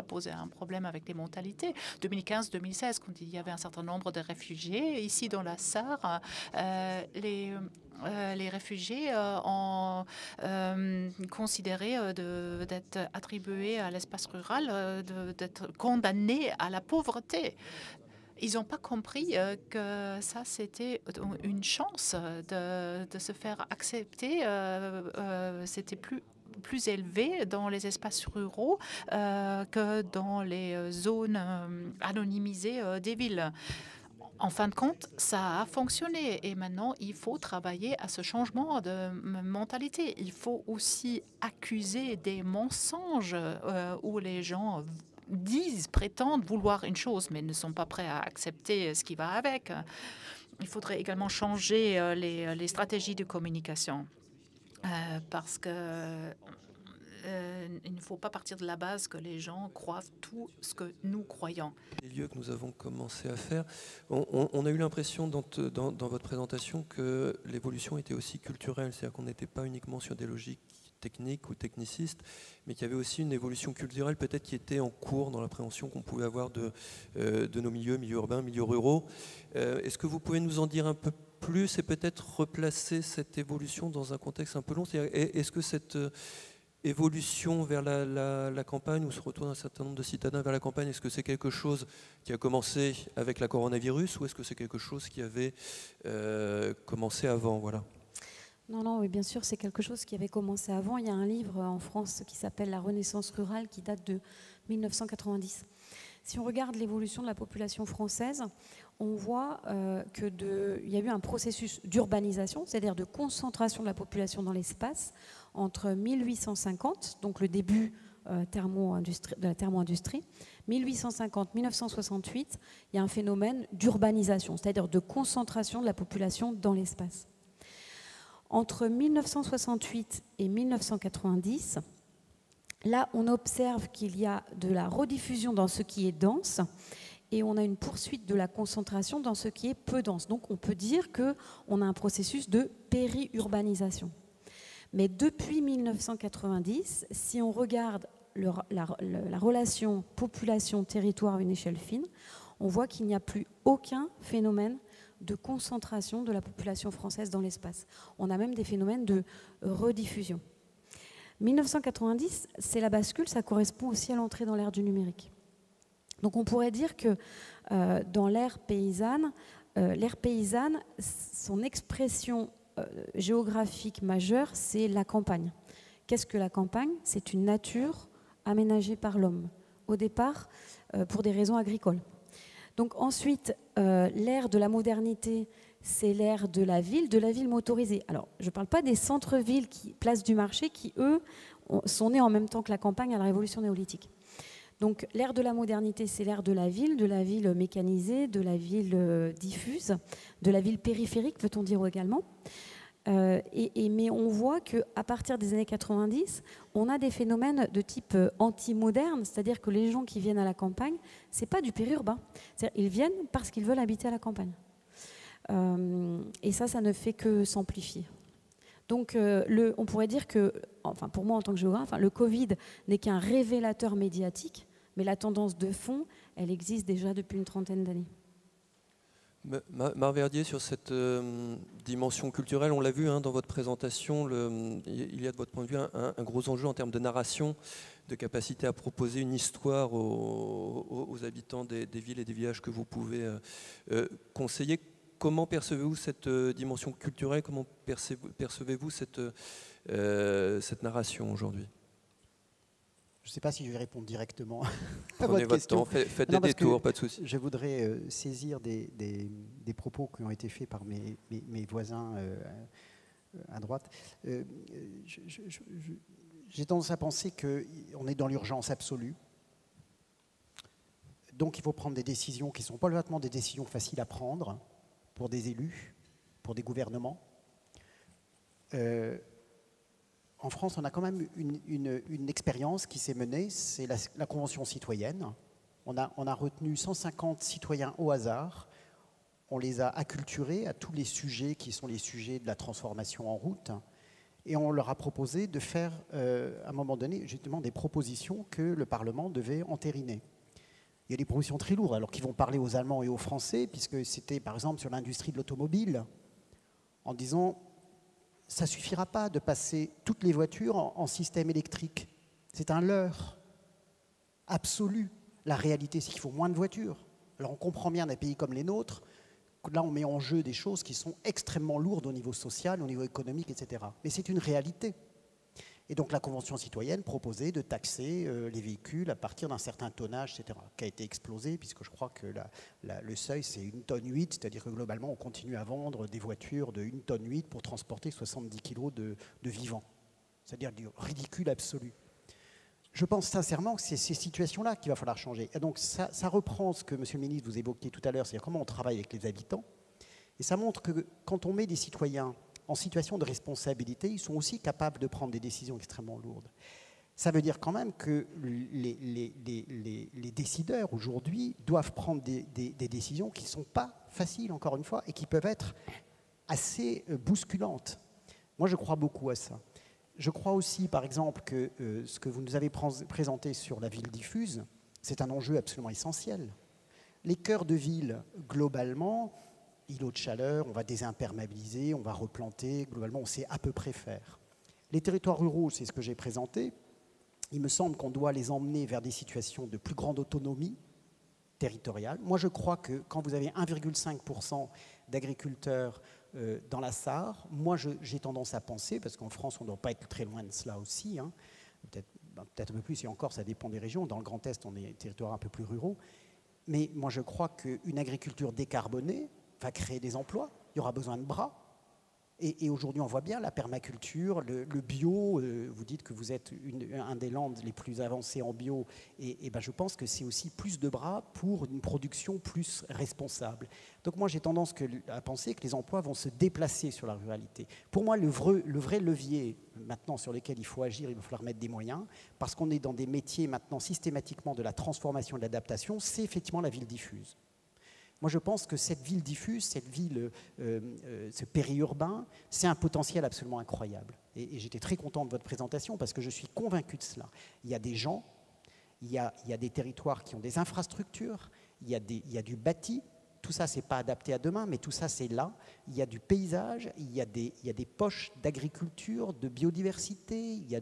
posait un problème avec les mentalités. 2015-2016, quand il y avait un certain nombre de réfugiés, ici dans la Sarre, les réfugiés ont considéré d'être attribués à l'espace rural, d'être condamnés à la pauvreté. Ils n'ont pas compris que ça, c'était une chance de se faire accepter. C'était plus élevé dans les espaces ruraux que dans les zones anonymisées des villes. En fin de compte, ça a fonctionné et maintenant, il faut travailler à ce changement de mentalité. Il faut aussi accuser des mensonges où les gens prétendent vouloir une chose, mais ne sont pas prêts à accepter ce qui va avec. Il faudrait également changer les stratégies de communication parce que il ne faut pas partir de la base que les gens croient tout ce que nous croyons. Les lieux que nous avons commencé à faire, on a eu l'impression dans votre présentation que l'évolution était aussi culturelle, c'est-à-dire qu'on n'était pas uniquement sur des logiques techniques ou technicistes, mais qu'il y avait aussi une évolution culturelle peut-être qui était en cours dans l'appréhension qu'on pouvait avoir de nos milieux urbains, milieux ruraux. Est-ce que vous pouvez nous en dire un peu plus et peut-être replacer cette évolution dans un contexte un peu long? Est-ce que cette évolution vers la campagne ou ce retour d'un certain nombre de citadins vers la campagne, est-ce que c'est quelque chose qui a commencé avec la coronavirus ou est-ce que c'est quelque chose qui avait commencé avant, voilà? Non, oui, bien sûr, c'est quelque chose qui avait commencé avant. Il y a un livre en France qui s'appelle « La Renaissance rurale » qui date de 1990. Si on regarde l'évolution de la population française, on voit qu'il y a eu un processus d'urbanisation, c'est-à-dire de concentration de la population dans l'espace, entre 1850, donc le début de la thermo-industrie, 1850-1968, il y a un phénomène d'urbanisation, c'est-à-dire de concentration de la population dans l'espace. Entre 1968 et 1990, là, on observe qu'il y a de la rediffusion dans ce qui est dense et on a une poursuite de la concentration dans ce qui est peu dense. Donc, on peut dire qu'on a un processus de périurbanisation. Mais depuis 1990, si on regarde la relation population-territoire à une échelle fine, on voit qu'il n'y a plus aucun phénomène de concentration de la population française dans l'espace. On a même des phénomènes de rediffusion. 1990, c'est la bascule, ça correspond aussi à l'entrée dans l'ère du numérique. Donc on pourrait dire que dans l'ère paysanne, son expression géographique majeur, c'est la campagne. Qu'est-ce que la campagne? C'est une nature aménagée par l'homme, au départ pour des raisons agricoles. Donc ensuite, l'ère de la modernité, c'est l'ère de la ville motorisée. Alors, je ne parle pas des centres-villes, places du marché, qui, eux, sont nés en même temps que la campagne à la révolution néolithique. Donc, l'ère de la modernité, c'est l'ère de la ville mécanisée, de la ville diffuse, de la ville périphérique, peut-on dire également. Mais on voit qu'à partir des années 90, on a des phénomènes de type anti-moderne, c'est-à-dire que les gens qui viennent à la campagne, ce n'est pas du périurbain. C'est-à-dire ils viennent parce qu'ils veulent habiter à la campagne. Et ça ne fait que s'amplifier. Donc on pourrait dire que, enfin pour moi en tant que géographe, le Covid n'est qu'un révélateur médiatique, mais la tendance de fond, elle existe déjà depuis une trentaine d'années. Marc Verdier, sur cette dimension culturelle, on l'a vu dans votre présentation, il y a de votre point de vue un gros enjeu en termes de narration, de capacité à proposer une histoire aux habitants des villes et des villages que vous pouvez conseiller. Comment percevez-vous cette dimension culturelle? Comment percevez-vous cette narration aujourd'hui? Je ne sais pas si je vais répondre directement à Prenez votre question. Temps, faites des détours, pas de souci. Je voudrais saisir des propos qui ont été faits par mes voisins à droite. J'ai tendance à penser qu'on est dans l'urgence absolue. Donc il faut prendre des décisions qui ne sont pas vraiment des décisions faciles à prendre pour des élus, pour des gouvernements. En France, on a quand même une expérience qui s'est menée, c'est la Convention citoyenne. On a retenu 150 citoyens au hasard. On les a acculturés à tous les sujets qui sont les sujets de la transformation en route. Et on leur a proposé de faire, à un moment donné, justement des propositions que le Parlement devait entériner. Il y a des propositions très lourdes, alors qui vont parler aux Allemands et aux Français, puisque c'était, par exemple, sur l'industrie de l'automobile, en disant... Ça ne suffira pas de passer toutes les voitures en système électrique. C'est un leurre absolu. La réalité, c'est qu'il faut moins de voitures. Alors on comprend bien dans des pays comme les nôtres, que là on met en jeu des choses qui sont extrêmement lourdes au niveau social, au niveau économique, etc. Mais c'est une réalité. Et donc la Convention citoyenne proposait de taxer les véhicules à partir d'un certain tonnage, etc., qui a été explosé, puisque je crois que le seuil, c'est 1,8 tonne, c'est-à-dire que globalement, on continue à vendre des voitures de 1,8 tonne pour transporter 70 kilos de vivants. C'est-à-dire du ridicule absolu. Je pense sincèrement que c'est ces situations-là qu'il va falloir changer. Et donc ça reprend ce que, Monsieur le ministre, vous évoquiez tout à l'heure, c'est-à-dire comment on travaille avec les habitants. Et ça montre que quand on met des citoyens en situation de responsabilité, ils sont aussi capables de prendre des décisions extrêmement lourdes. Ça veut dire quand même que les décideurs aujourd'hui doivent prendre des décisions qui ne sont pas faciles, encore une fois, et qui peuvent être assez bousculantes. Moi, je crois beaucoup à ça. Je crois aussi, par exemple, que ce que vous nous avez présenté sur la ville diffuse, c'est un enjeu absolument essentiel. Les cœurs de ville, globalement, îlots de chaleur, on va désimperméabiliser, on va replanter, globalement, on sait à peu près faire. Les territoires ruraux, c'est ce que j'ai présenté. Il me semble qu'on doit les emmener vers des situations de plus grande autonomie territoriale. Moi, je crois que quand vous avez 1,5% d'agriculteurs dans la Sarre, moi, j'ai tendance à penser, parce qu'en France, on ne doit pas être très loin de cela aussi, hein, peut-être un peu plus, et encore, ça dépend des régions. Dans le Grand Est, on est des territoires un peu plus ruraux. Mais moi, je crois qu'une agriculture décarbonée va créer des emplois, il y aura besoin de bras. Et aujourd'hui, on voit bien la permaculture, le bio, vous dites que vous êtes un des landes les plus avancés en bio, et ben je pense que c'est aussi plus de bras pour une production plus responsable. Donc moi, j'ai tendance à penser que les emplois vont se déplacer sur la ruralité. Pour moi, le vrai levier maintenant sur lequel il faut agir, il va falloir mettre des moyens, parce qu'on est dans des métiers maintenant systématiquement de la transformation et de l'adaptation, c'est effectivement la ville diffuse. Moi, je pense que cette ville diffuse, cette ville, ce périurbain, c'est un potentiel absolument incroyable. Et j'étais très content de votre présentation parce que je suis convaincu de cela. Il y a des gens, il y a des territoires qui ont des infrastructures, il y a du bâti, tout ça, c'est pas adapté à demain, mais tout ça, c'est là. Il y a du paysage, il y a des poches d'agriculture, de biodiversité, il y a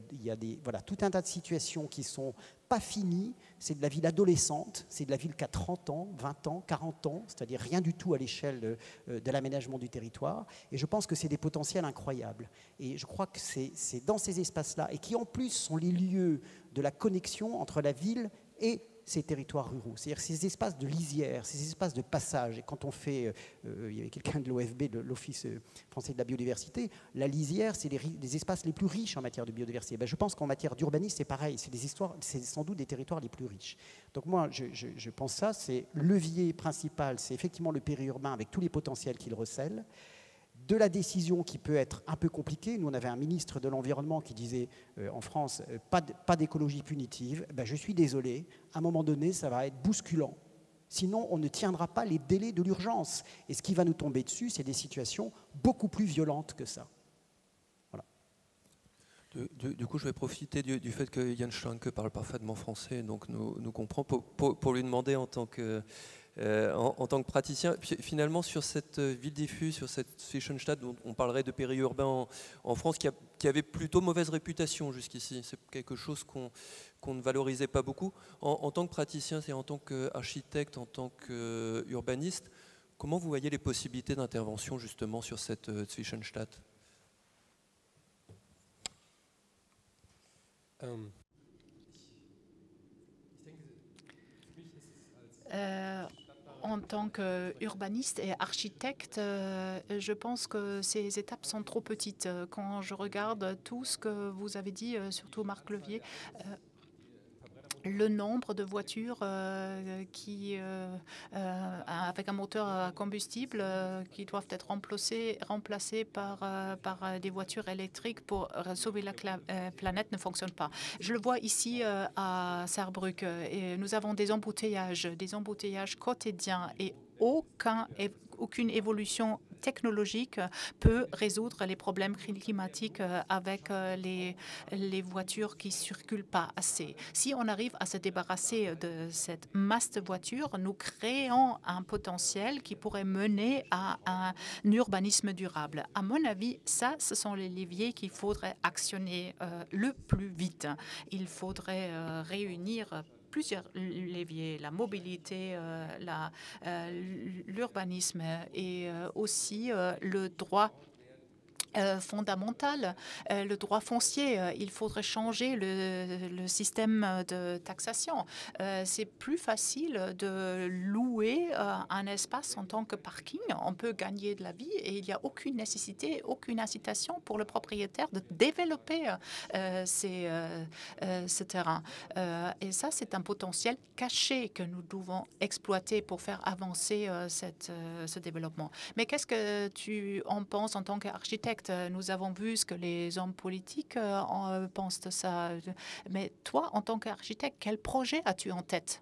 voilà, tout un tas de situations qui sont pas finies. C'est de la ville adolescente, c'est de la ville qui a 30 ans, 20 ans, 40 ans, c'est-à-dire rien du tout à l'échelle de l'aménagement du territoire. Et je pense que c'est des potentiels incroyables. Et je crois que c'est dans ces espaces-là, et qui en plus sont les lieux de la connexion entre la ville et ces territoires ruraux, c'est-à-dire ces espaces de lisière, ces espaces de passage. Et quand on fait, il y avait quelqu'un de l'OFB, de l'Office français de la biodiversité, la lisière, c'est les espaces les plus riches en matière de biodiversité. Ben, je pense qu'en matière d'urbanisme, c'est pareil, c'est sans doute des territoires les plus riches. Donc moi, je pense ça, c'est levier principal, c'est effectivement le périurbain avec tous les potentiels qu'il recèle. De la décision qui peut être un peu compliquée. Nous, on avait un ministre de l'Environnement qui disait en France, pas d'écologie punitive. Ben, je suis désolé, à un moment donné, ça va être bousculant. Sinon, on ne tiendra pas les délais de l'urgence. Et ce qui va nous tomber dessus, c'est des situations beaucoup plus violentes que ça. Voilà. Du coup, je vais profiter du fait que Jan Schlanke parle parfaitement français, donc nous comprend, pour lui demander en tant que praticien, finalement sur cette ville diffuse, sur cette Zwischenstadt, dont on parlerait de périurbain en France, qui avait plutôt mauvaise réputation jusqu'ici. C'est quelque chose qu'on ne valorisait pas beaucoup. En tant que praticien, c'est en tant qu'architecte, en tant qu'urbaniste, comment vous voyez les possibilités d'intervention justement sur cette Zwischenstadt ? En tant qu'urbaniste et architecte, je pense que ces étapes sont trop petites. Quand je regarde tout ce que vous avez dit, surtout Marc Levier, le nombre de voitures avec un moteur à combustible qui doivent être remplacées par des voitures électriques pour sauver la planète ne fonctionne pas. Je le vois ici à Saarbrück. Et nous avons des embouteillages quotidiens et aucune évolution technologique peut résoudre les problèmes climatiques avec les voitures qui ne circulent pas assez. Si on arrive à se débarrasser de cette masse de voitures, nous créons un potentiel qui pourrait mener à un urbanisme durable. À mon avis, ce sont les leviers qu'il faudrait actionner le plus vite. Il faudrait réunir plusieurs leviers, la mobilité, l'urbanisme et aussi le droit fondamental, le droit foncier. Il faudrait changer le système de taxation. C'est plus facile de louer un espace en tant que parking. On peut gagner de la vie et il n'y a aucune nécessité, aucune incitation pour le propriétaire de développer ce terrain. Et ça, c'est un potentiel caché que nous devons exploiter pour faire avancer ce développement. Mais qu'est-ce que tu en penses en tant qu'architecte? Nous avons vu ce que les hommes politiques pensent de ça. Mais toi, en tant qu'architecte, quel projet as-tu en tête?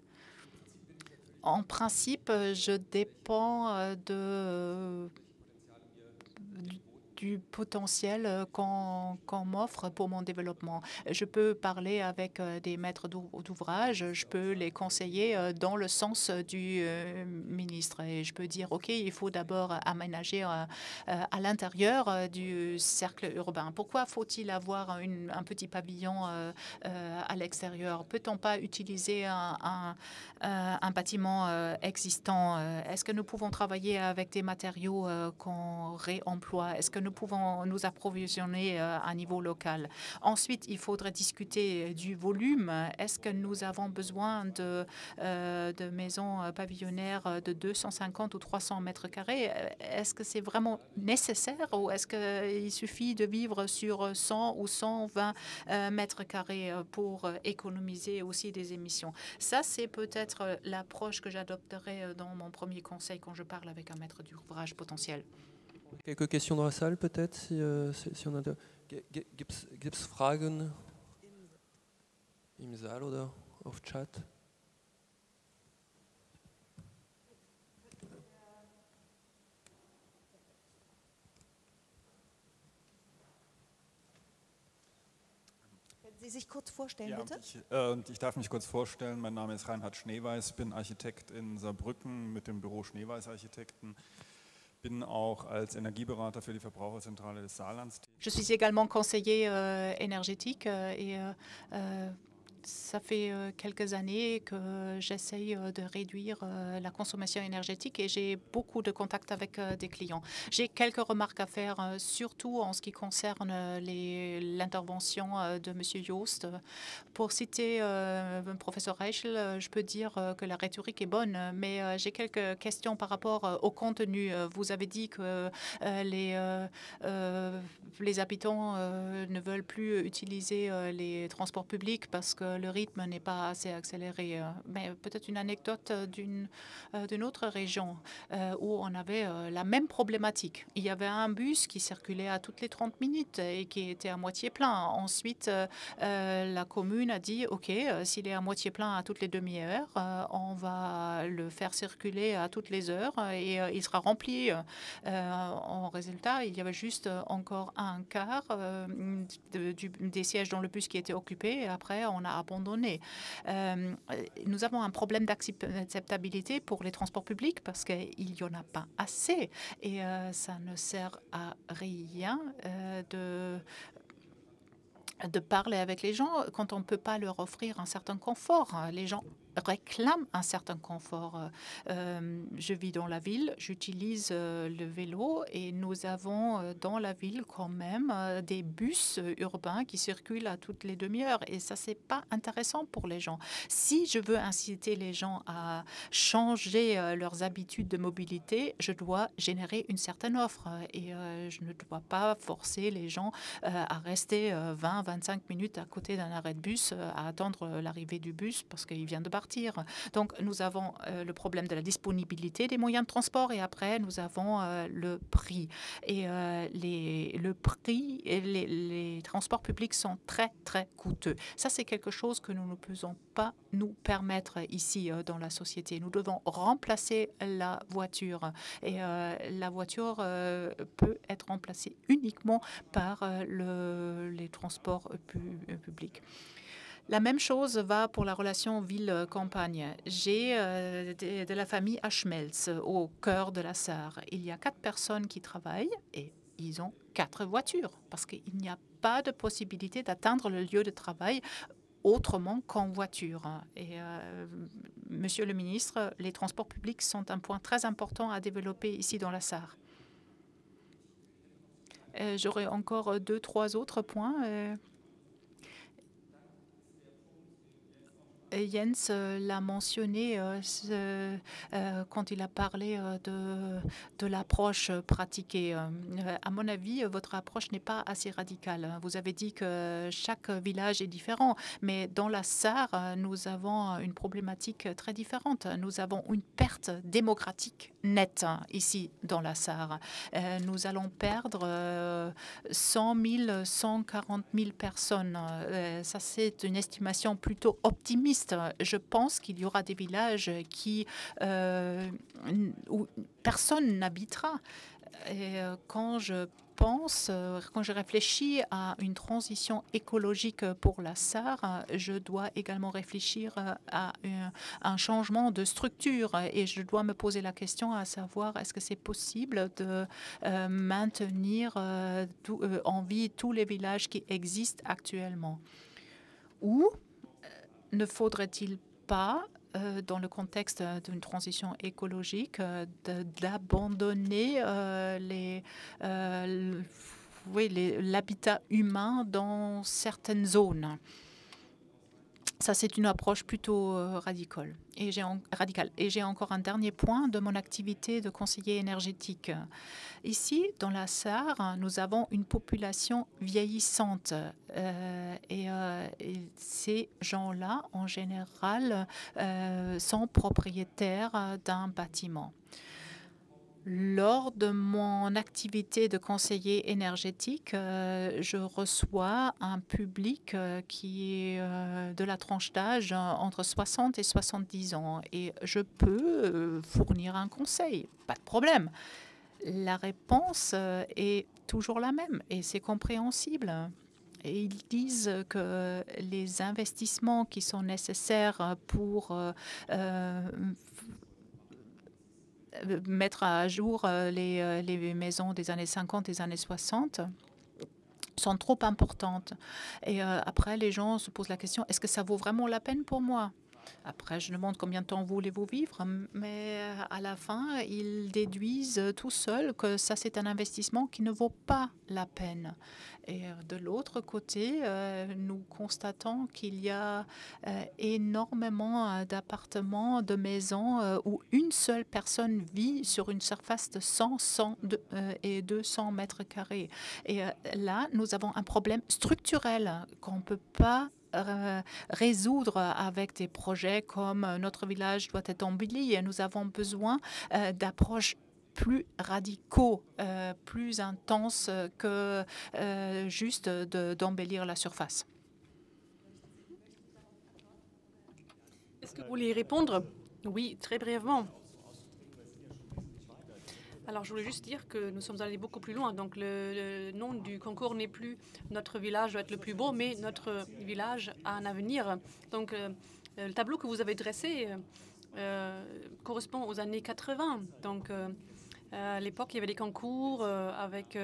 En principe, je dépends du potentiel qu'on m'offre pour mon développement. Je peux parler avec des maîtres d'ouvrage, je peux les conseiller dans le sens du ministre et je peux dire, OK, il faut d'abord aménager à l'intérieur du cercle urbain. Pourquoi faut-il avoir un petit pavillon à l'extérieur? Peut-on pas utiliser un bâtiment existant? Est-ce que nous pouvons travailler avec des matériaux qu'on réemploie? Est-ce que nous pouvons nous approvisionner à un niveau local? Ensuite, il faudrait discuter du volume. Est-ce que nous avons besoin de maisons pavillonnaires de 250 ou 300 mètres carrés? Est-ce que c'est vraiment nécessaire ou est-ce qu'il suffit de vivre sur 100 ou 120 mètres carrés pour économiser aussi des émissions? Ça, c'est peut-être l'approche que j'adopterai dans mon premier conseil quand je parle avec un maître d'ouvrage potentiel. Quelques questions dans la salle, peut-être, si on a... Gibt's Fragen im Saal oder auf Chat? Sie sich kurz vorstellen, Ja, bitte? und ich darf mich kurz vorstellen. Mein Name ist Reinhard Schneeweiß, bin Architekt in Saarbrücken mit dem Büro Schneeweiß Architekten. Bin auch als Energieberater für die Verbraucherzentrale des Saarlands tätig. Je suis également conseiller énergétique et ça fait quelques années que j'essaye de réduire la consommation énergétique et j'ai beaucoup de contacts avec des clients. J'ai quelques remarques à faire, surtout en ce qui concerne l'intervention de M. Joost. Pour citer professeur Reichel, je peux dire que la rhétorique est bonne, mais j'ai quelques questions par rapport au contenu. Vous avez dit que les habitants ne veulent plus utiliser les transports publics parce que le rythme n'est pas assez accéléré. Mais peut-être une anecdote d'une autre région où on avait la même problématique. Il y avait un bus qui circulait à toutes les 30 minutes et qui était à moitié plein. Ensuite, la commune a dit, OK, s'il est à moitié plein à toutes les demi-heures, on va le faire circuler à toutes les heures et il sera rempli. En résultat, il y avait juste encore un quart des sièges dans le bus qui étaient occupés et après, on a abandonné. Nous avons un problème d'acceptabilité pour les transports publics parce qu'il n'y en a pas assez et ça ne sert à rien de parler avec les gens quand on ne peut pas leur offrir un certain confort. Les gens réclament un certain confort. Je vis dans la ville, j'utilise le vélo et nous avons dans la ville quand même des bus urbains qui circulent à toutes les demi-heures et ça, c'est pas intéressant pour les gens. Si je veux inciter les gens à changer leurs habitudes de mobilité, je dois générer une certaine offre et je ne dois pas forcer les gens à rester 20-25 minutes à côté d'un arrêt de bus à attendre l'arrivée du bus parce qu'il vient de partir. Donc, nous avons le problème de la disponibilité des moyens de transport et après, nous avons le prix. Et le prix et les transports publics sont très, très coûteux. Ça, c'est quelque chose que nous ne pouvons pas nous permettre ici dans la société. Nous devons remplacer la voiture. Et la voiture peut être remplacée uniquement par les transports publics. La même chose va pour la relation ville-campagne. J'ai de la famille à Schmelz, au cœur de la Sarre. Il y a 4 personnes qui travaillent et ils ont 4 voitures parce qu'il n'y a pas de possibilité d'atteindre le lieu de travail autrement qu'en voiture. Et Monsieur le ministre, les transports publics sont un point très important à développer ici dans la Sarre. J'aurai encore 2-3 autres points. Jens l'a mentionné quand il a parlé de l'approche pratiquée. À mon avis, votre approche n'est pas assez radicale. Vous avez dit que chaque village est différent, mais dans la Sarre, nous avons une problématique très différente. Nous avons une perte démographique nette ici dans la Sarre. Nous allons perdre 100 000, 140 000 personnes. Ça, c'est une estimation plutôt optimiste. Je pense qu'il y aura des villages où personne n'habitera. Et quand je réfléchis à une transition écologique pour la Sarre, je dois également réfléchir à un changement de structure et je dois me poser la question à savoir est-ce que c'est possible de maintenir en vie tous les villages qui existent actuellement ou ne faudrait-il pas, dans le contexte d'une transition écologique, d'abandonner l'habitat humain dans certaines zones? Ça, c'est une approche plutôt radicale. Et j'ai encore un dernier point de mon activité de conseiller énergétique. Ici, dans la Sarre, nous avons une population vieillissante. Et ces gens-là, en général, sont propriétaires d'un bâtiment. Lors de mon activité de conseiller énergétique, je reçois un public qui est de la tranche d'âge entre 60 et 70 ans et je peux fournir un conseil, pas de problème. La réponse est toujours la même et c'est compréhensible. Et ils disent que les investissements qui sont nécessaires pour mettre à jour les maisons des années 50, des années 60 sont trop importantes. Et après, les gens se posent la question, est-ce que ça vaut vraiment la peine pour moi? Après, je demande combien de temps voulez-vous vivre, mais à la fin, ils déduisent tout seuls que ça, c'est un investissement qui ne vaut pas la peine. Et de l'autre côté, nous constatons qu'il y a énormément d'appartements, de maisons où une seule personne vit sur une surface de 100 et 200 mètres carrés. Et là, nous avons un problème structurel qu'on ne peut pas résoudre avec des projets comme notre village doit être embelli. Et nous avons besoin d'approches plus radicaux, plus intenses que juste d'embellir la surface. Est-ce que vous voulez répondre? Oui, très brièvement. Alors, je voulais juste dire que nous sommes allés beaucoup plus loin. Donc, le nom du concours n'est plus « Notre village doit être le plus beau », mais « Notre village a un avenir ». Donc, le tableau que vous avez dressé correspond aux années 80. Donc, à l'époque, il y avait des concours avec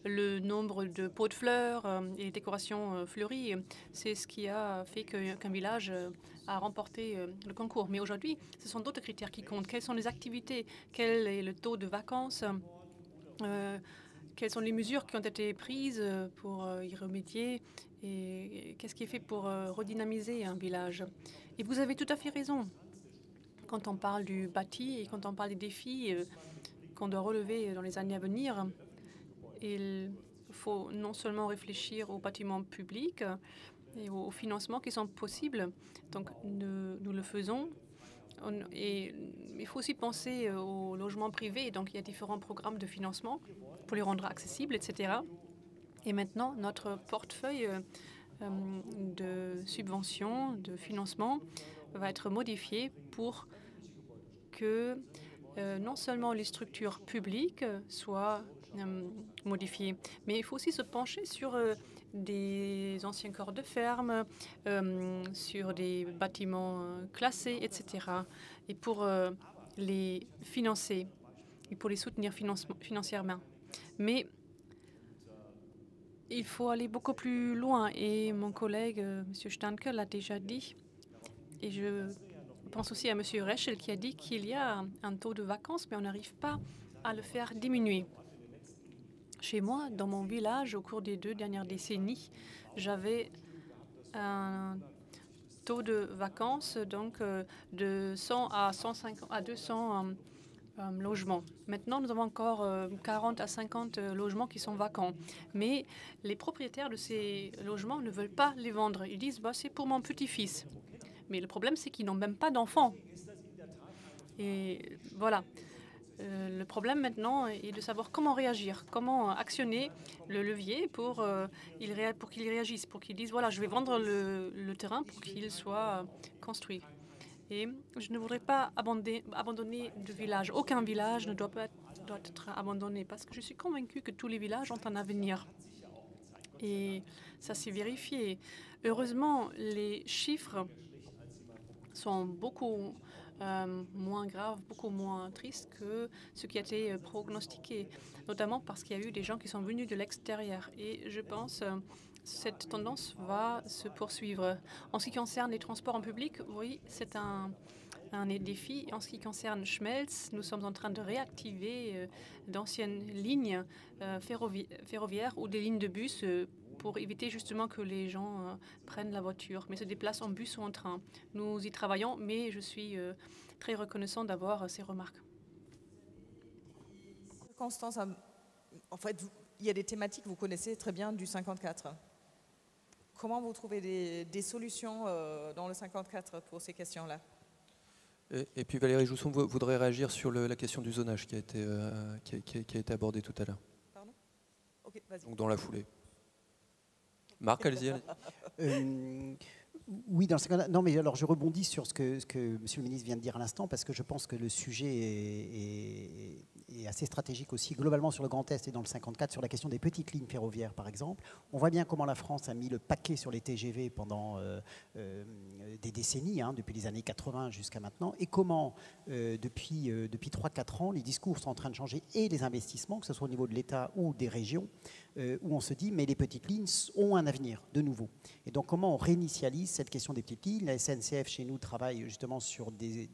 le nombre de pots de fleurs et les décorations fleuries. C'est ce qui a fait qu'un village a remporté le concours. Mais aujourd'hui, ce sont d'autres critères qui comptent. Quelles sont les activités? Quel est le taux de vacances? Quelles sont les mesures qui ont été prises pour y remédier? Et qu'est-ce qui est fait pour redynamiser un village? Et vous avez tout à fait raison. Quand on parle du bâti et quand on parle des défis qu'on doit relever dans les années à venir, il faut non seulement réfléchir aux bâtiments publics et aux financements qui sont possibles. Donc, nous le faisons. Et il faut aussi penser aux logements privés. Donc, il y a différents programmes de financement pour les rendre accessibles, etc. Et maintenant, notre portefeuille de subventions, de financement, va être modifié pour que non seulement les structures publiques soient modifiées, mais il faut aussi se pencher sur des anciens corps de ferme, sur des bâtiments classés, etc. Et pour les financer et pour les soutenir financièrement. Mais il faut aller beaucoup plus loin et mon collègue, M. Stanke, l'a déjà dit. Et je pense aussi à M. Rechel qui a dit qu'il y a un taux de vacances, mais on n'arrive pas à le faire diminuer. Chez moi, dans mon village, au cours des 2 dernières décennies, j'avais un taux de vacances donc, de 100 à 150 à 200 logements. Maintenant, nous avons encore 40 à 50 logements qui sont vacants. Mais les propriétaires de ces logements ne veulent pas les vendre. Ils disent bah, « c'est pour mon petit-fils ». Mais le problème, c'est qu'ils n'ont même pas d'enfants. Et voilà. Le problème maintenant est de savoir comment réagir, comment actionner le levier pour qu'ils réagissent, pour qu'ils disent voilà, je vais vendre le terrain pour qu'il soit construit. Et je ne voudrais pas abandonner de village. Aucun village ne doit être abandonné parce que je suis convaincue que tous les villages ont un avenir. Et ça s'est vérifié. Heureusement, les chiffres sont beaucoup moins graves, beaucoup moins tristes que ce qui a été prognostiqué, notamment parce qu'il y a eu des gens qui sont venus de l'extérieur. Et je pense que cette tendance va se poursuivre. En ce qui concerne les transports en public, oui, c'est un défi. En ce qui concerne Schmelz, nous sommes en train de réactiver d'anciennes lignes ferroviaires ou des lignes de bus pour éviter justement que les gens prennent la voiture, mais se déplacent en bus ou en train. Nous y travaillons, mais je suis très reconnaissant d'avoir ces remarques. Constance, en fait, il y a des thématiques que vous connaissez très bien du 54. Comment vous trouvez des solutions dans le 54 pour ces questions-là? Et puis Valérie Jousson voudrait réagir sur la question du zonage qui a été abordée tout à l'heure. Pardon? Ok, vas-y. Donc dans la foulée. Marc, allez-y. Oui, dans le 54. Non, mais alors je rebondis sur ce que Monsieur le ministre vient de dire à l'instant, parce que je pense que le sujet est assez stratégique aussi globalement sur le Grand Est et dans le 54 sur la question des petites lignes ferroviaires par exemple. On voit bien comment la France a mis le paquet sur les TGV pendant des décennies, hein, depuis les années 80 jusqu'à maintenant, et comment depuis 3-4 ans les discours sont en train de changer et les investissements, que ce soit au niveau de l'État ou des régions, où on se dit mais les petites lignes ont un avenir de nouveau. Et donc comment on réinitialise cette question des petites lignes? La SNCF chez nous travaille justement sur des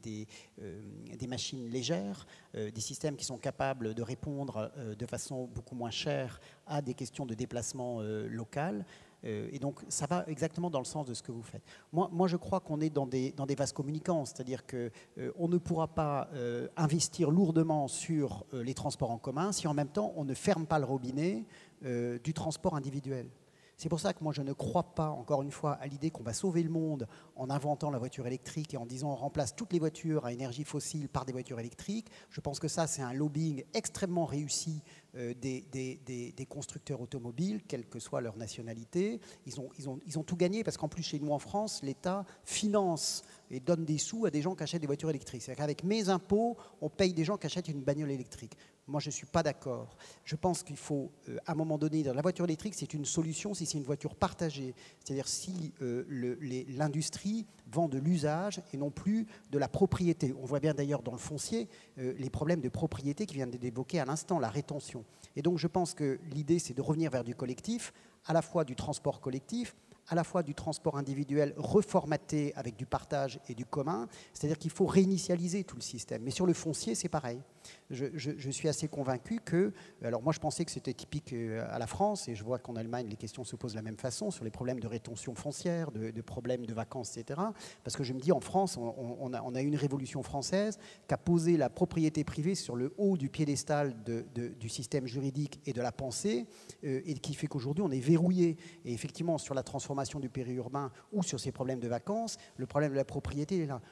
machines légères, des systèmes qui sont capables de répondre de façon beaucoup moins chère à des questions de déplacement local. Et donc ça va exactement dans le sens de ce que vous faites. Moi je crois qu'on est dans des vases communicants, c'est-à-dire qu'on ne pourra pas investir lourdement sur les transports en commun si en même temps on ne ferme pas le robinet du transport individuel. C'est pour ça que moi je ne crois pas, encore une fois, à l'idée qu'on va sauver le monde en inventant la voiture électrique et en disant on remplace toutes les voitures à énergie fossile par des voitures électriques. Je pense que ça c'est un lobbying extrêmement réussi des constructeurs automobiles, quelle que soit leur nationalité. Ils ont tout gagné parce qu'en plus chez nous en France, l'État finance et donne des sous à des gens qui achètent des voitures électriques. C'est-à-dire qu'avec mes impôts, on paye des gens qui achètent une bagnole électrique. Moi, je ne suis pas d'accord. Je pense qu'il faut, à un moment donné, la voiture électrique, c'est une solution si c'est une voiture partagée. C'est-à-dire si l'industrie vend de l'usage et non plus de la propriété. On voit bien d'ailleurs dans le foncier les problèmes de propriété qui viennent d'évoquer à l'instant, la rétention. Et donc, je pense que l'idée, c'est de revenir vers du collectif, à la fois du transport collectif, à la fois du transport individuel reformaté avec du partage et du commun, c'est-à-dire qu'il faut réinitialiser tout le système. Mais sur le foncier, c'est pareil. Je suis assez convaincu que... Alors moi, je pensais que c'était typique à la France, et je vois qu'en Allemagne, les questions se posent de la même façon, sur les problèmes de rétention foncière, de problèmes de vacances, etc. Parce que je me dis, en France, on a une révolution française qui a posé la propriété privée sur le haut du piédestal du système juridique et de la pensée, et qui fait qu'aujourd'hui, on est verrouillé. Et effectivement, sur la transformation du périurbain ou sur ces problèmes de vacances, le problème de la propriété est là.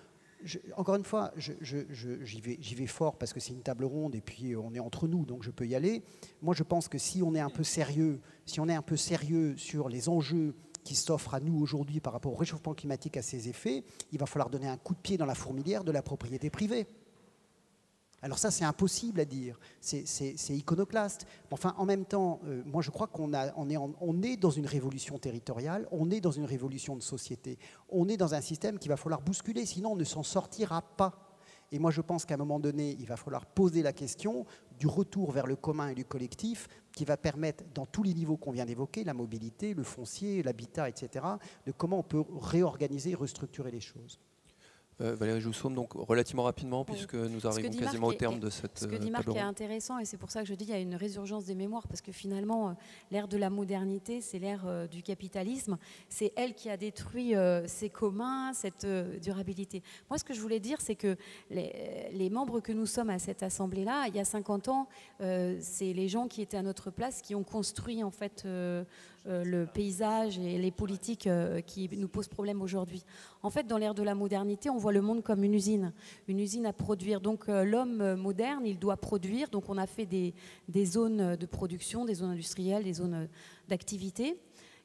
Encore une fois, j'y vais fort parce que c'est une table ronde et puis on est entre nous, donc je peux y aller. Moi, je pense que si on est un peu sérieux, sur les enjeux qui s'offrent à nous aujourd'hui par rapport au réchauffement climatique, à ses effets, il va falloir donner un coup de pied dans la fourmilière de la propriété privée. Alors ça, c'est impossible à dire, c'est iconoclaste. Enfin, en même temps, moi je crois qu'on est dans une révolution territoriale, on est dans une révolution de société, on est dans un système qu'il va falloir bousculer, sinon on ne s'en sortira pas. Et moi je pense qu'à un moment donné, il va falloir poser la question du retour vers le commun et du collectif qui va permettre, dans tous les niveaux qu'on vient d'évoquer, la mobilité, le foncier, l'habitat, etc., de comment on peut réorganiser et restructurer les choses. Valérie Jousseaume, donc relativement rapidement, puisque nous arrivons quasiment au terme de cette Ce que dit Marc est intéressant, et c'est pour ça que je dis qu'il y a une résurgence des mémoires, parce que finalement, l'ère de la modernité, c'est l'ère du capitalisme. C'est elle qui a détruit ces communs, cette durabilité. Moi, ce que je voulais dire, c'est que les membres que nous sommes à cette assemblée-là, il y a 50 ans, c'est les gens qui étaient à notre place qui ont construit en fait le paysage et les politiques qui nous posent problème aujourd'hui. En fait, dans l'ère de la modernité, on voit le monde comme une usine à produire. Donc l'homme moderne, il doit produire. Donc on a fait des zones de production, des zones industrielles, des zones d'activité.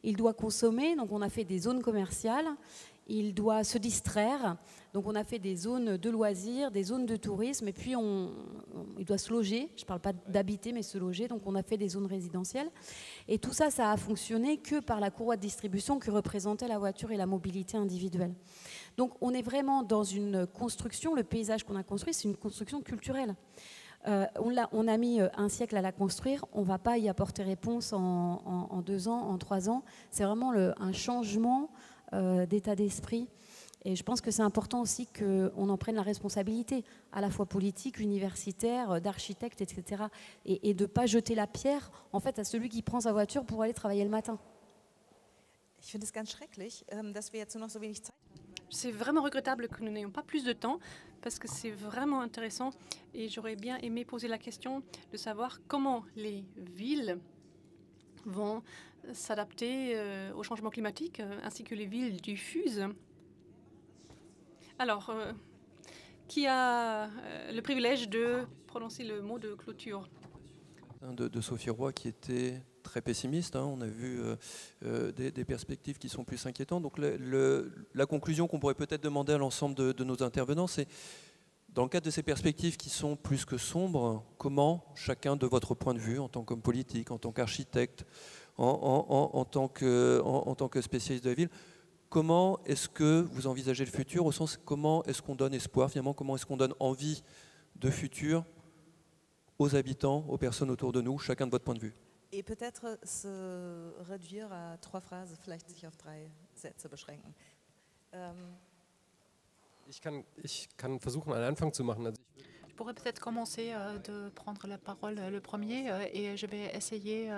Il doit consommer, donc on a fait des zones commerciales. Il doit se distraire, donc on a fait des zones de loisirs, des zones de tourisme, et puis il doit se loger, je ne parle pas d'habiter, mais se loger, donc on a fait des zones résidentielles. Et tout ça, ça a fonctionné que par la courroie de distribution que représentait la voiture et la mobilité individuelle. Donc on est vraiment dans une construction, le paysage qu'on a construit, c'est une construction culturelle. On a mis un siècle à la construire, on ne va pas y apporter réponse en 2 ans, en 3 ans. C'est vraiment un changement d'état d'esprit. Et je pense que c'est important aussi qu'on en prenne la responsabilité, à la fois politique, universitaire, d'architecte, etc. Et de ne pas jeter la pierre en fait, à celui qui prend sa voiture pour aller travailler le matin. C'est vraiment regrettable que nous n'ayons pas plus de temps parce que c'est vraiment intéressant et j'aurais bien aimé poser la question de savoir comment les villes vont s'adapter au changement climatique ainsi que les villes diffusent. Alors, qui a le privilège de prononcer le mot de clôture? De Sophie Roy qui était très pessimiste, hein. On a vu des perspectives qui sont plus inquiétantes. Donc la conclusion qu'on pourrait peut-être demander à l'ensemble de nos intervenants, c'est Dans le cadre de ces perspectives qui sont plus que sombres, comment chacun de votre point de vue, en tant qu'homme politique, en tant qu'architecte, en tant que spécialiste de la ville, comment est-ce que vous envisagez le futur, au sens comment est-ce qu'on donne espoir, finalement, comment est-ce qu'on donne envie de futur aux habitants, aux personnes autour de nous, chacun de votre point de vue? Et peut-être se réduire à 3 phrases, vielleicht sich auf 3 Sätze beschränken. Ich kann versuchen, einen Anfang zu machen. Also Je pourrais peut-être commencer de prendre la parole le premier et je vais essayer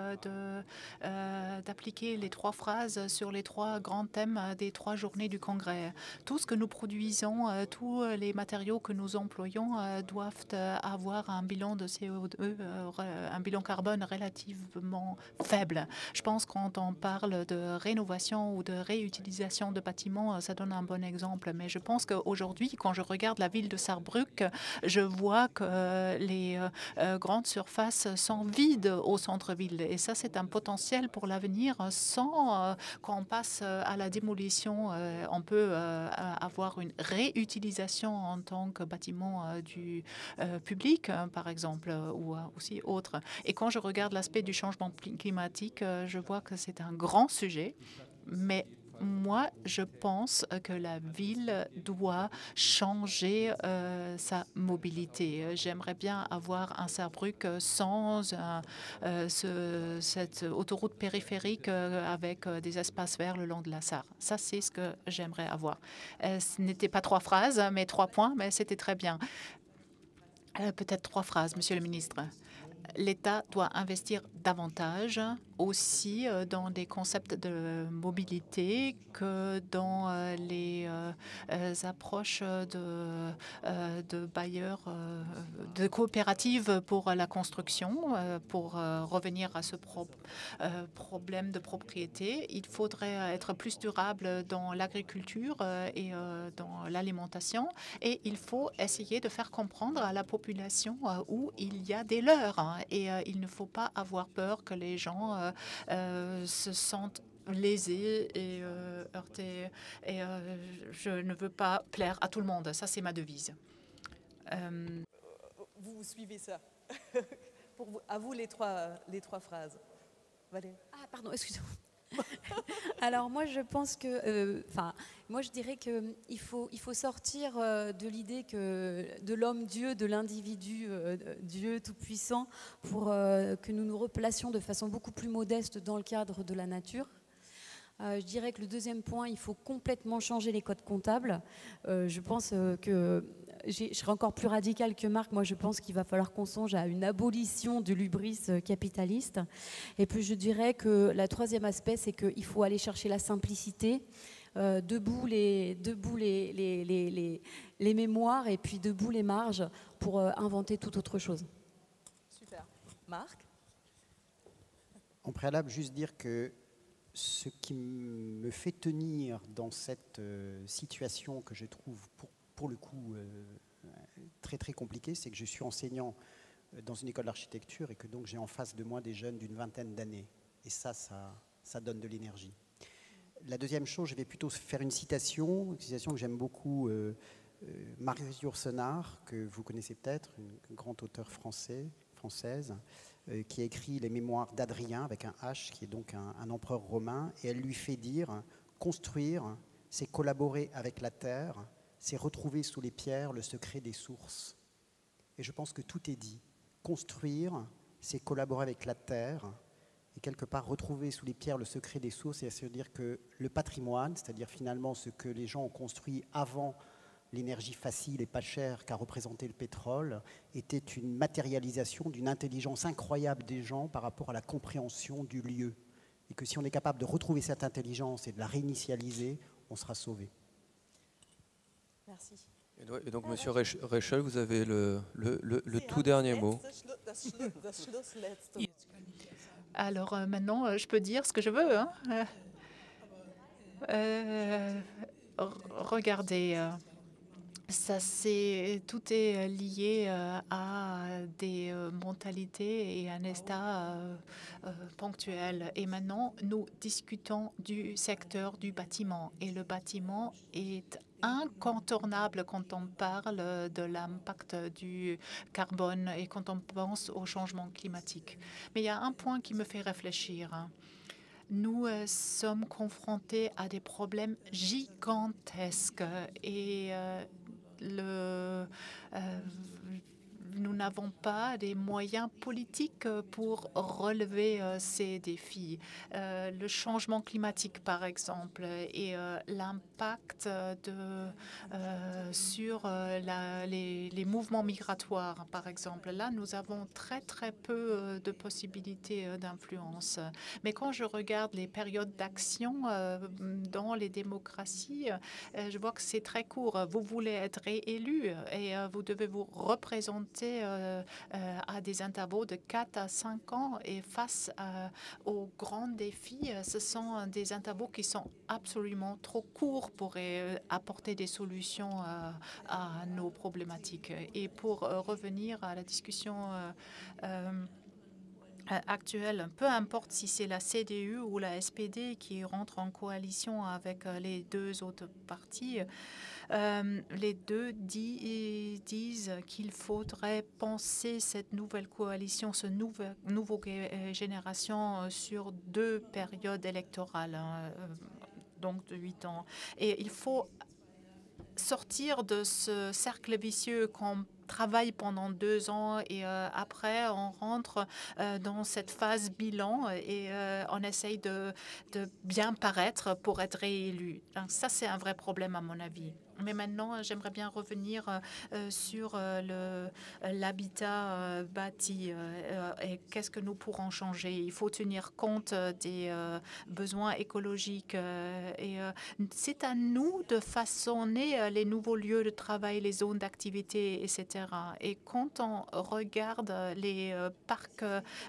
d'appliquer les 3 phrases sur les 3 grands thèmes des 3 journées du Congrès. Tout ce que nous produisons, tous les matériaux que nous employons doivent avoir un bilan de CO2, un bilan carbone relativement faible. Je pense que quand on parle de rénovation ou de réutilisation de bâtiments, ça donne un bon exemple. Mais je pense qu'aujourd'hui, quand je regarde la ville de Saarbrück, je vois que les grandes surfaces sont vides au centre-ville. Et ça, c'est un potentiel pour l'avenir. Sans qu'on passe à la démolition, on peut avoir une réutilisation en tant que bâtiment du public, par exemple, ou aussi autre. Et quand je regarde l'aspect du changement climatique, je vois que c'est un grand sujet, mais moi, je pense que la ville doit changer sa mobilité. J'aimerais bien avoir un Saarbrück sans cette autoroute périphérique avec des espaces verts le long de la Sarre. Ça, c'est ce que j'aimerais avoir. Ce n'était pas 3 phrases, mais 3 points, mais c'était très bien. Peut-être 3 phrases, Monsieur le ministre. L'État doit investir davantage aussi dans des concepts de mobilité que dans les approches de bailleurs, de coopératives pour la construction. Pour revenir à ce problème de propriété, il faudrait être plus durable dans l'agriculture et dans l'alimentation. Et il faut essayer de faire comprendre à la population où il y a des leurres. Et il ne faut pas avoir peur que les gens se sentent lésés et heurtés. Et je ne veux pas plaire à tout le monde. Ça, c'est ma devise. Vous suivez ça. Pour vous, à vous les trois phrases. Valérie. Ah, pardon, excusez-moi. Alors moi je pense que, moi je dirais qu'il faut sortir de l'idée de l'homme-dieu, de l'individu Dieu tout-puissant pour que nous nous replacions de façon beaucoup plus modeste dans le cadre de la nature. Je dirais que le deuxième point, il faut complètement changer les codes comptables. Je pense que je serai encore plus radicale que Marc. Moi, je pense qu'il va falloir qu'on songe à une abolition de l'hubris capitaliste. Et puis, je dirais que le troisième aspect, c'est qu'il faut aller chercher la simplicité, debout les mémoires et puis debout les marges pour inventer toute autre chose. Super. Marc ? En préalable, juste dire que ce qui me fait tenir dans cette situation que je trouve pour le coup très très compliquée, c'est que je suis enseignant dans une école d'architecture et que donc j'ai en face de moi des jeunes d'une vingtaine d'années. Et ça donne de l'énergie. La deuxième chose, je vais plutôt faire une citation que j'aime beaucoup, Marius Yourcenar, que vous connaissez peut-être, une grande auteure française, qui a écrit les mémoires d'Adrien avec un H, qui est donc un empereur romain, et elle lui fait dire « Construire, c'est collaborer avec la terre, c'est retrouver sous les pierres le secret des sources. » Et je pense que tout est dit. Construire, c'est collaborer avec la terre, et quelque part retrouver sous les pierres le secret des sources, et se dire que le patrimoine, c'est-à-dire finalement ce que les gens ont construit avant l'énergie facile et pas chère qu'a représenté le pétrole, était une matérialisation d'une intelligence incroyable des gens par rapport à la compréhension du lieu. Et que si on est capable de retrouver cette intelligence et de la réinitialiser, on sera sauvé. Merci. Et donc, Monsieur Reichel, vous avez le tout dernier mot. Alors maintenant, je peux dire ce que je veux. Hein. Regardez. Tout est lié à des mentalités et un état ponctuel. Et maintenant, nous discutons du secteur du bâtiment. Et le bâtiment est incontournable quand on parle de l'impact du carbone et quand on pense au changement climatique. Mais il y a un point qui me fait réfléchir. Nous sommes confrontés à des problèmes gigantesques et nous n'avons pas des moyens politiques pour relever ces défis. Le changement climatique, par exemple, et l'impact sur les mouvements migratoires, par exemple. Là, nous avons très peu de possibilités d'influence. Mais quand je regarde les périodes d'action dans les démocraties, je vois que c'est très court. Vous voulez être réélu et vous devez vous représenter à des intervalles de 4 à 5 ans et face aux grands défis, ce sont des intervalles qui sont absolument trop courts pour apporter des solutions à nos problématiques. Et pour revenir à la discussion actuelle, peu importe si c'est la CDU ou la SPD qui rentre en coalition avec les deux autres partis, les deux disent qu'il faudrait penser cette nouvelle coalition, ce nouveau génération sur 2 périodes électorales, donc de 8 ans. Et il faut sortir de ce cercle vicieux qu'on travaille pendant 2 ans et après on rentre dans cette phase bilan et on essaye de bien paraître pour être réélu. Donc ça, c'est un vrai problème à mon avis. Mais maintenant, j'aimerais bien revenir sur l'habitat bâti et qu'est-ce que nous pourrons changer. Il faut tenir compte des besoins écologiques et c'est à nous de façonner les nouveaux lieux de travail, les zones d'activité, etc. Et quand on regarde les parcs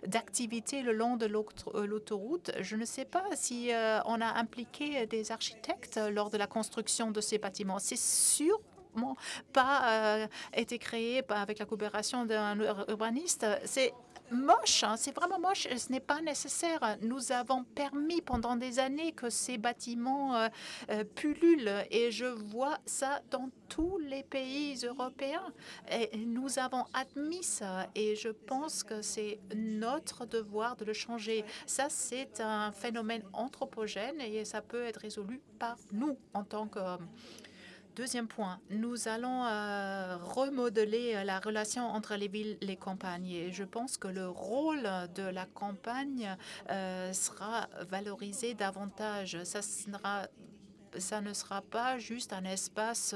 d'activité le long de l'autoroute, je ne sais pas si on a impliqué des architectes lors de la construction de ces bâtiments. C'est sûrement pas été créé avec la coopération d'un urbaniste. C'est moche, hein, c'est vraiment moche, ce n'est pas nécessaire. Nous avons permis pendant des années que ces bâtiments pullulent et je vois ça dans tous les pays européens. Et nous avons admis ça et je pense que c'est notre devoir de le changer. Ça, c'est un phénomène anthropogène et ça peut être résolu par nous en tant qu'hommes. Deuxième point, nous allons remodeler la relation entre les villes et les campagnes. Et je pense que le rôle de la campagne sera valorisé davantage. Ça ne sera pas juste un espace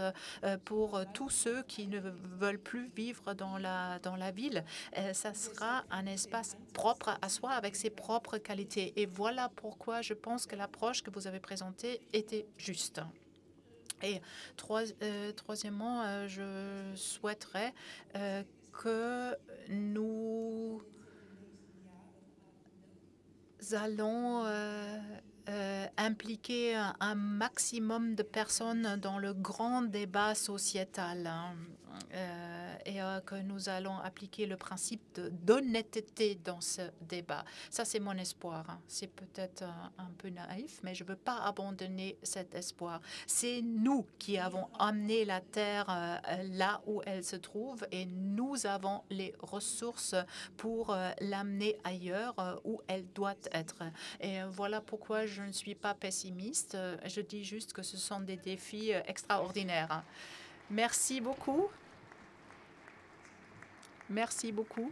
pour tous ceux qui ne veulent plus vivre dans la ville. Ça sera un espace propre à soi avec ses propres qualités. Et voilà pourquoi je pense que l'approche que vous avez présentée était juste. Et troisièmement, je souhaiterais que nous allons impliquer un maximum de personnes dans le grand débat sociétal et que nous allons appliquer le principe d'honnêteté dans ce débat. Ça, c'est mon espoir. C'est peut-être un peu naïf, mais je ne veux pas abandonner cet espoir. C'est nous qui avons amené la Terre là où elle se trouve et nous avons les ressources pour l'amener ailleurs où elle doit être. Et voilà pourquoi je ne suis pas pessimiste. Je dis juste que ce sont des défis extraordinaires. Merci beaucoup. Merci beaucoup.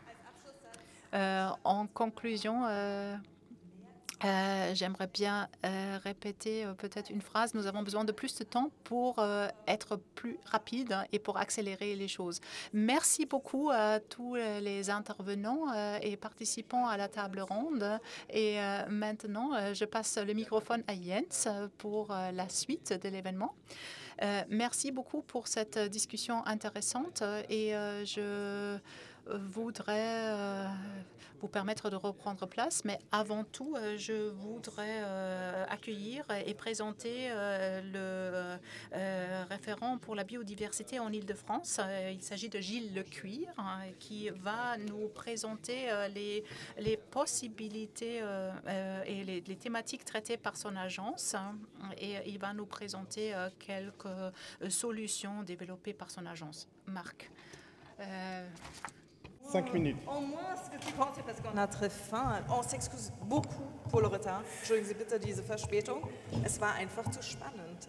En conclusion, j'aimerais bien répéter peut-être une phrase. Nous avons besoin de plus de temps pour être plus rapide et pour accélérer les choses. Merci beaucoup à tous les intervenants et participants à la table ronde. Et maintenant, je passe le microphone à Jens pour la suite de l'événement. Merci beaucoup pour cette discussion intéressante et je voudrais vous permettre de reprendre place, mais avant tout, je voudrais accueillir et présenter le référent pour la biodiversité en Île-de-France. Il s'agit de Gilles Lecuir, qui va nous présenter les possibilités et les thématiques traitées par son agence, et il va nous présenter quelques solutions développées par son agence. Marc. 5 minutes. En moins, ce que tu penses, parce qu'on a très faim. On s'excuse beaucoup pour le retard. Entschuldigen Sie bitte diese Verspätung. Es war einfach zu spannend.